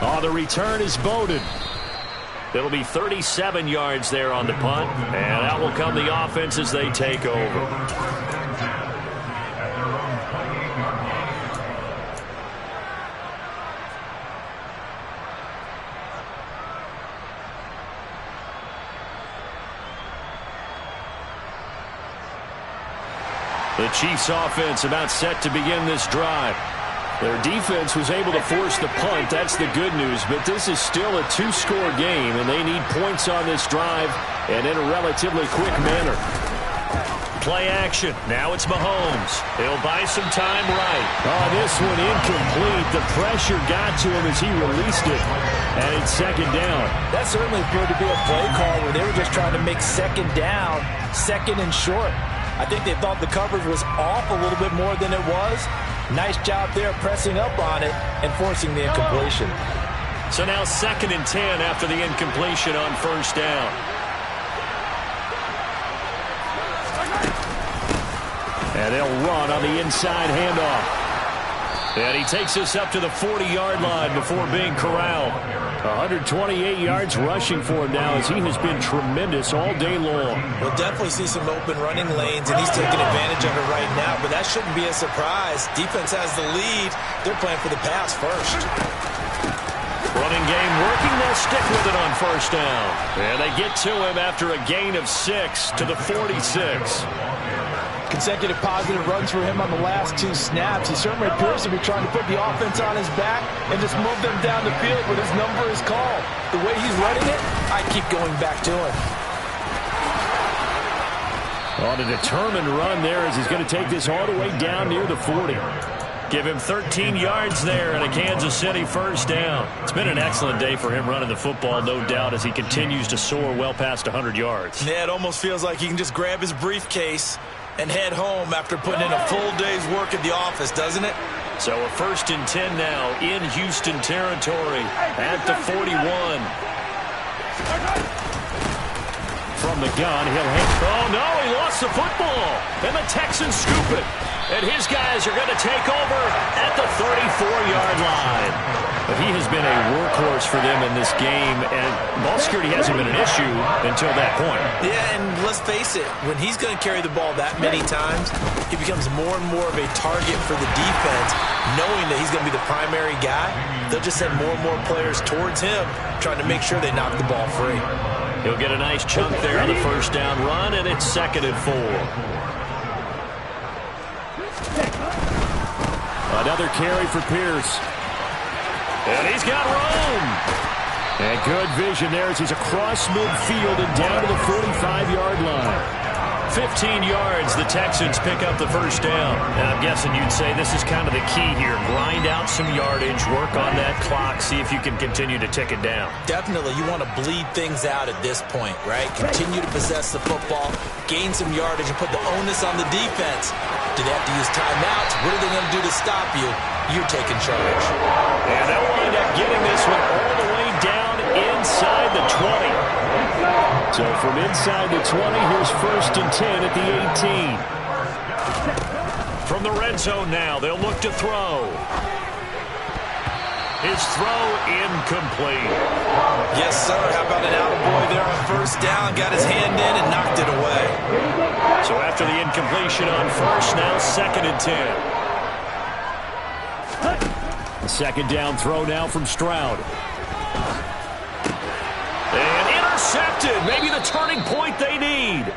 Oh, the return is Bowden. It'll be 37 yards there on the punt, and out will come the offense as they take over. The Chiefs offense about set to begin this drive. Their defense was able to force the punt. That's the good news. But this is still a two-score game, and they need points on this drive and in a relatively quick manner. Play action. Now it's Mahomes. He'll buy some time right. Oh, this one incomplete. The pressure got to him as he released it. And it's second down. That certainly appeared to be a play call where they were just trying to make second down, second and short. I think they thought the coverage was off a little bit more than it was. Nice job there pressing up on it and forcing the incompletion. So now 2nd and 10 after the incompletion on first down. And they'll run on the inside handoff. And he takes us up to the 40-yard line before being corralled. 128 yards rushing for him now as he has been tremendous all day long. We'll definitely see some open running lanes, and he's taking advantage of it right now, but that shouldn't be a surprise. Defense has the lead. They're playing for the pass first. Running game working. They'll stick with it on first down. And they get to him after a gain of 6 to the 46. Consecutive positive runs for him on the last 2 snaps. He certainly appears to be trying to put the offense on his back and just move them down the field when his number is called. The way he's running it, I keep going back to him. On a determined run there as he's going to take this all the way down near the 40. Give him 13 yards there and a Kansas City first down. It's been an excellent day for him running the football, no doubt, as he continues to soar well past 100 yards. Yeah, it almost feels like he can just grab his briefcase and head home after putting in a full day's work at the office, doesn't it? So a 1st and 10 now in Houston territory at the 41. From the gun, he'll hit. Oh, no, he lost the football. And the Texans scoop it. And his guys are going to take over at the 34-yard line. But he has been a workhorse for them in this game, and ball security hasn't been an issue until that point. Yeah, and let's face it, when he's going to carry the ball that many times, he becomes more and more of a target for the defense, knowing that he's going to be the primary guy. They'll just send more and more players towards him, trying to make sure they knock the ball free. He'll get a nice chunk there on the first down run, and it's 2nd and 4. Another carry for Pierce. And he's got room. And good vision there as he's across midfield and down to the 45-yard line. 15 yards, the Texans pick up the first down. And I'm guessing you'd say this is kind of the key here. Grind out some yardage, work on that clock, see if you can continue to tick it down. Definitely, you want to bleed things out at this point, right? Continue to possess the football, gain some yardage, and put the onus on the defense. Do they have to use timeouts? What are they going to do to stop you? You're taking charge. And they'll wind up getting this one all the way down inside the 20. So from inside the 20, here's 1st and 10 at the 18. From the red zone now, they'll look to throw. His throw incomplete. Yes, sir. How about an attaboy there on first down? Got his hand in and knocked it away. So after the incompletion on first, now 2nd and 10. The second down throw now from Stroud. And intercepted. Maybe the turning point they need.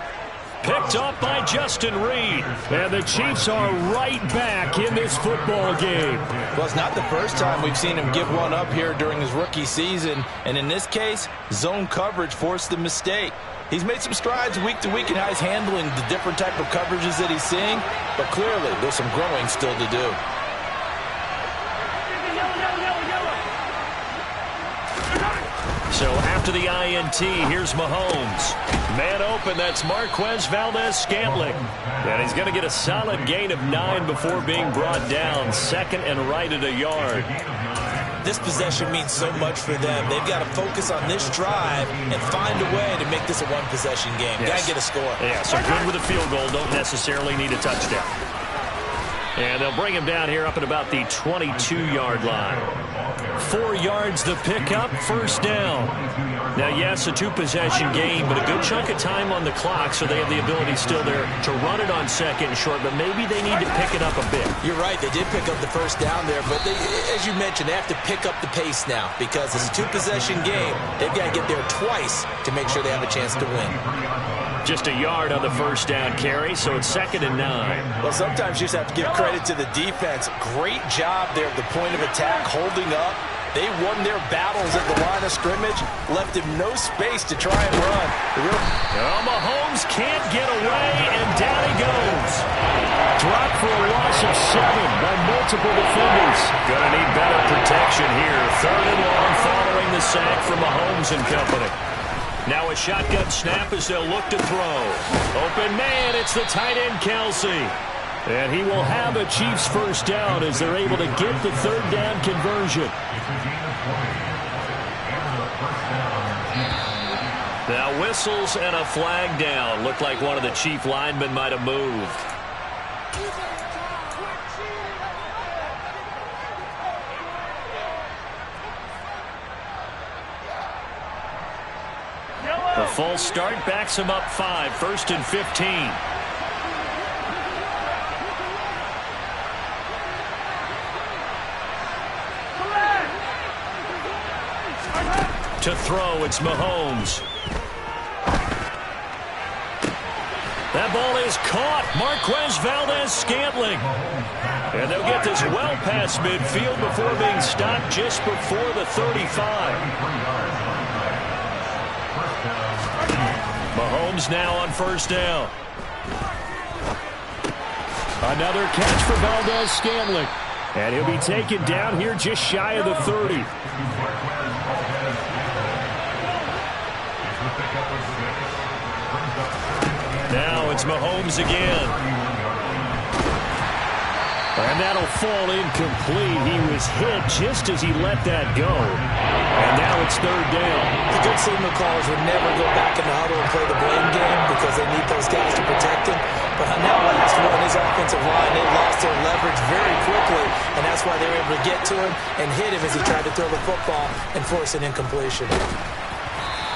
Picked up by Justin Reed. And the Chiefs are right back in this football game. Well, it's not the first time we've seen him give one up here during his rookie season. And in this case, zone coverage forced the mistake. He's made some strides week to week in how he's handling the different type of coverages that he's seeing. But clearly, there's some growing still to do. So after the INT, here's Mahomes. Man open, that's Marquez Valdes-Scantling. And he's going to get a solid gain of 9 before being brought down. 2nd and right at a yard. This possession means so much for them. They've got to focus on this drive and find a way to make this a one-possession game. Yes. Got to get a score. Yeah, so good with a field goal. Don't necessarily need a touchdown. And they'll bring him down here up at about the 22-yard line. 4 yards the pickup, first down. Now, yes, a 2-possession game, but a good chunk of time on the clock, so they have the ability still there to run it on 2nd and short, but maybe they need to pick it up a bit. You're right. They did pick up the first down there, but they, as you mentioned, they have to pick up the pace now because it's a 2-possession game. They've got to get there twice to make sure they have a chance to win. Just a yard on the first down carry, so it's 2nd and 9. Well, sometimes you just have to give credit to the defense. Great job there at the point of attack, holding up. They won their battles at the line of scrimmage, left him no space to try and run. Well, Mahomes can't get away, and down he goes. Dropped for a loss of 7 by multiple defenders. Gonna need better protection here. 3rd and long following the sack from Mahomes and company. Now a shotgun snap as they'll look to throw. Open man, it's the tight end Kelce. And he will have a Chiefs first down as they're able to get the 3rd down conversion. Now whistles and a flag down. Looked like one of the Chief linemen might have moved. The false start backs him up 5, 1st and 15. To throw, it's Mahomes. That ball is caught. Marquez Valdes-Scantling. And they'll get this well past midfield before being stopped just before the 35. Mahomes now on first down. Another catch for Valdes-Scantling. And he'll be taken down here just shy of the 30. Now it's Mahomes again. And that'll fall incomplete. He was hit just as he let that go. And now it's 3rd down. The good signal callers would never go back in the huddle and play the blame game because they need those guys to protect him. But on that last one, his offensive line, they lost their leverage very quickly, and that's why they were able to get to him and hit him as he tried to throw the football and force an incompletion.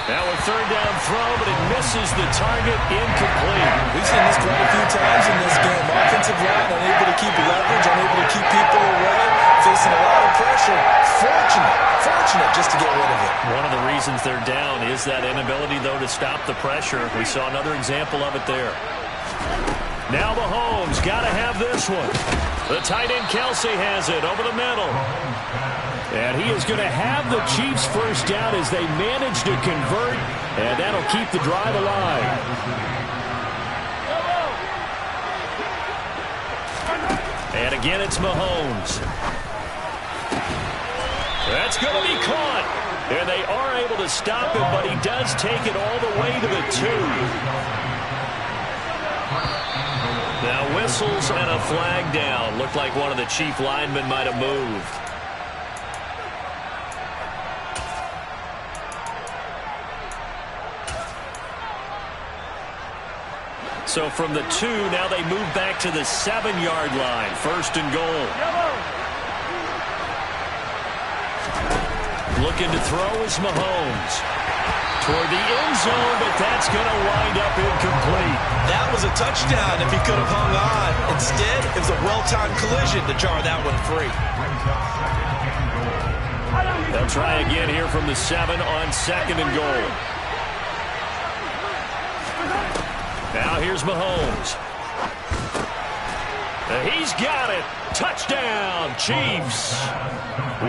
Now a 3rd down throw, but it misses the target, incomplete. We've seen this quite a few times in this game. Offensive line unable to keep leverage, unable to keep people away, facing a lot of pressure. Fortunate just to get rid of it. One of the reasons they're down is that inability, though, to stop the pressure. We saw another example of it there. Now Mahomes, got to have this one. The tight end Kelce has it over the middle. And he is going to have the Chiefs first down as they manage to convert, and that'll keep the drive alive. And again, it's Mahomes. That's going to be caught. And they are able to stop him, but he does take it all the way to the 2. Now whistles and a flag down. Looked like one of the Chief linemen might have moved. So from the 2, now they move back to the 7-yard line. 1st and goal. Looking to throw is Mahomes. Toward the end zone, but that's going to wind up incomplete. That was a touchdown if he could have hung on. Instead, it was a well-timed collision to jar that one free. They'll try again here from the 7 on 2nd and goal. Now here's Mahomes. He's got it. Touchdown, Chiefs.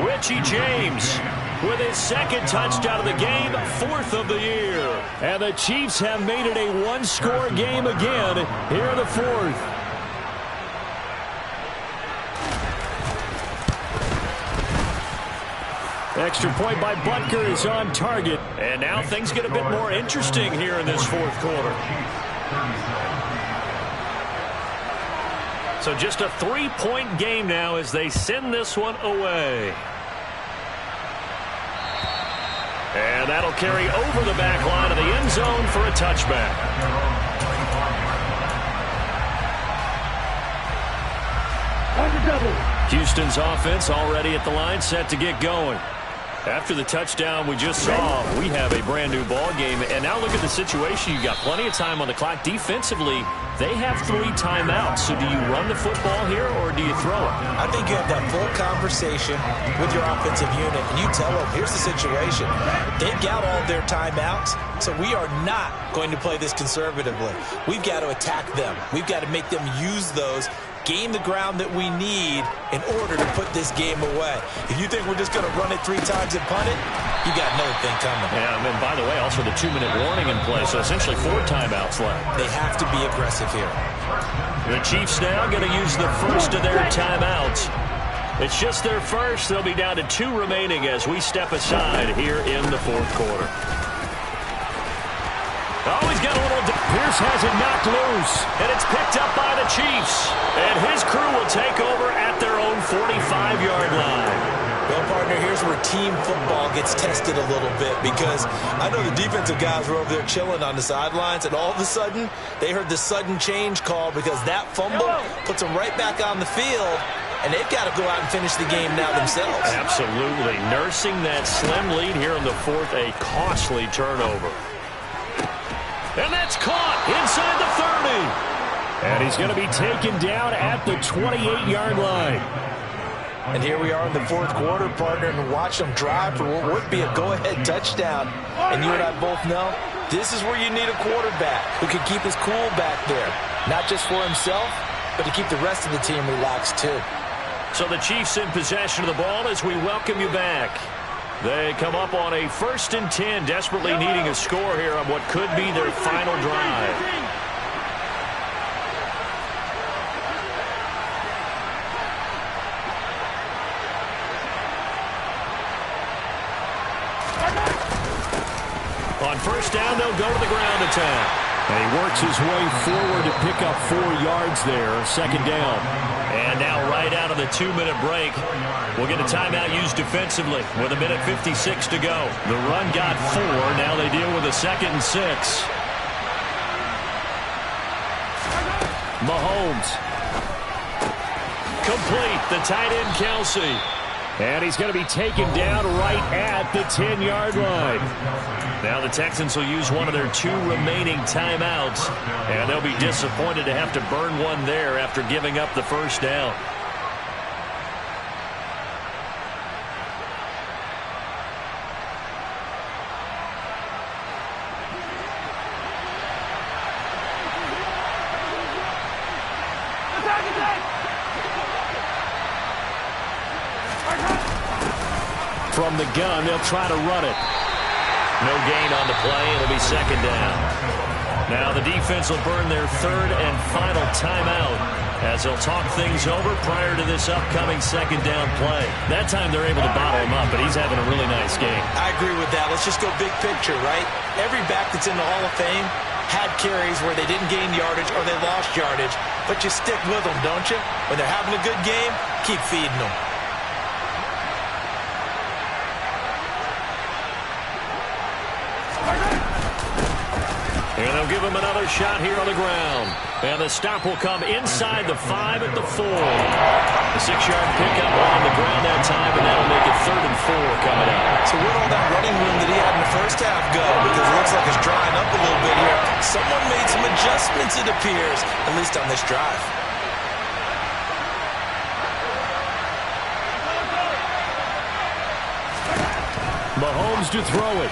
Richie James with his 2nd touchdown of the game, 4th of the year. And the Chiefs have made it a one-score game again here in the 4th. Extra point by Butker is on target. And now things get a bit more interesting here in this 4th quarter. So just a 3-point game now as they send this one away. And that'll carry over the back line of the end zone for a touchback. Houston's offense already at the line, set to get going. After the touchdown we just saw, we have a brand new ball game. And now look at the situation. You got plenty of time on the clock. Defensively, they have 3 timeouts. So do you run the football here or do you throw it? I think you have that full conversation with your offensive unit, and you tell them, here's the situation. They've got all their timeouts, so we are not going to play this conservatively. We've got to attack them. We've got to make them use those, gain the ground that we need in order to put this game away. If you think we're just going to run it 3 times and punt it, you got another thing coming. Yeah, and by the way, also the 2-minute warning in play, so essentially 4 timeouts left. They have to be aggressive here. The Chiefs now going to use the first of their timeouts. It's just their first. They'll be down to 2 remaining as we step aside here in the 4th quarter. Oh, he's got a little... Pierce has it knocked loose, and it's picked up by the Chiefs. And his crew will take over at their own 45-yard line. Well, partner, here's where team football gets tested a little bit, because I know the defensive guys were over there chilling on the sidelines, and all of a sudden, they heard the sudden change call because that fumble puts them right back on the field, and they've got to go out and finish the game now themselves. Absolutely. Nursing that slim lead here in the 4th, a costly turnover. And that's caught inside the 30. And he's going to be taken down at the 28-yard line. And here we are in the 4th quarter, partner, and watch them drive for what would be a go-ahead touchdown. And you and I both know this is where you need a quarterback who can keep his cool back there, not just for himself, but to keep the rest of the team relaxed too. So the Chiefs in possession of the ball as we welcome you back. They come up on a 1st and 10, desperately needing a score here on what could be their final drive. On 1st down, they'll go to the ground attack. And he works his way forward to pick up 4 yards there, 2nd down. And now right out of the 2-minute break, we'll get a timeout used defensively with 1:56 to go. The run got 4. Now they deal with a 2nd and 6. Mahomes. Complete. The tight end, Kelsey. And he's going to be taken down right at the 10-yard line. Now the Texans will use one of their 2 remaining timeouts, and they'll be disappointed to have to burn one there after giving up the 1st down. From the gun, they'll try to run it. No gain on the play. It'll be 2nd down. Now the defense will burn their 3rd and final timeout as they'll talk things over prior to this upcoming 2nd down play. That time they're able to bottle him up, but he's having a really nice game. I agree with that. Let's just go big picture, right? Every back that's in the Hall of Fame had carries where they didn't gain yardage or they lost yardage, but you stick with them, don't you? When they're having a good game, keep feeding them. And they'll give him another shot here on the ground. And the stop will come inside the 5 at the 4. The 6-yard pickup on the ground that time, and that'll make it 3rd and 4 coming up. So where'd all that running room that he had in the 1st half go? Because it looks like it's drying up a little bit here. Someone made some adjustments, it appears, at least on this drive. Mahomes to throw it.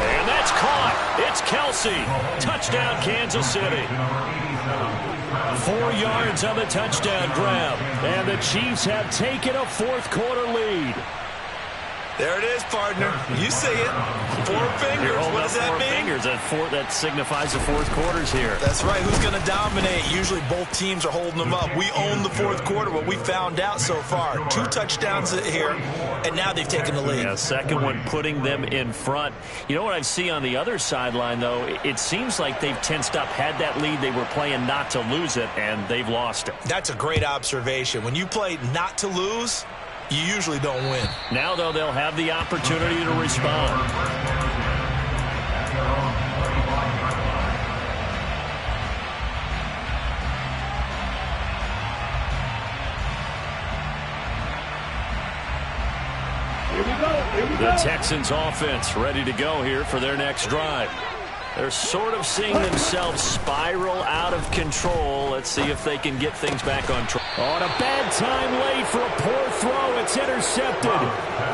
And that's caught. It's Kelsey. Touchdown, Kansas City. 4 yards on the touchdown grab. And the Chiefs have taken a 4th quarter lead. There it is, partner. You see it. 4 fingers. What does that mean? Fingers. That signifies the 4th quarter's here. That's right. Who's going to dominate? Usually both teams are holding them up. We own the 4th quarter. What we found out so far, 2 touchdowns here, and now they've taken the lead. Yeah, 2nd one putting them in front. You know what I see on the other sideline, though? It seems like they've tensed up, had that lead. They were playing not to lose it, and they've lost it. That's a great observation. When you play not to lose, you usually don't win. Now, though, they'll have the opportunity to respond. Here we go. The Texans offense ready to go here for their next drive. They're sort of seeing themselves spiral out of control. Let's see if they can get things back on track. On a bad time late for a poor throw. It's intercepted.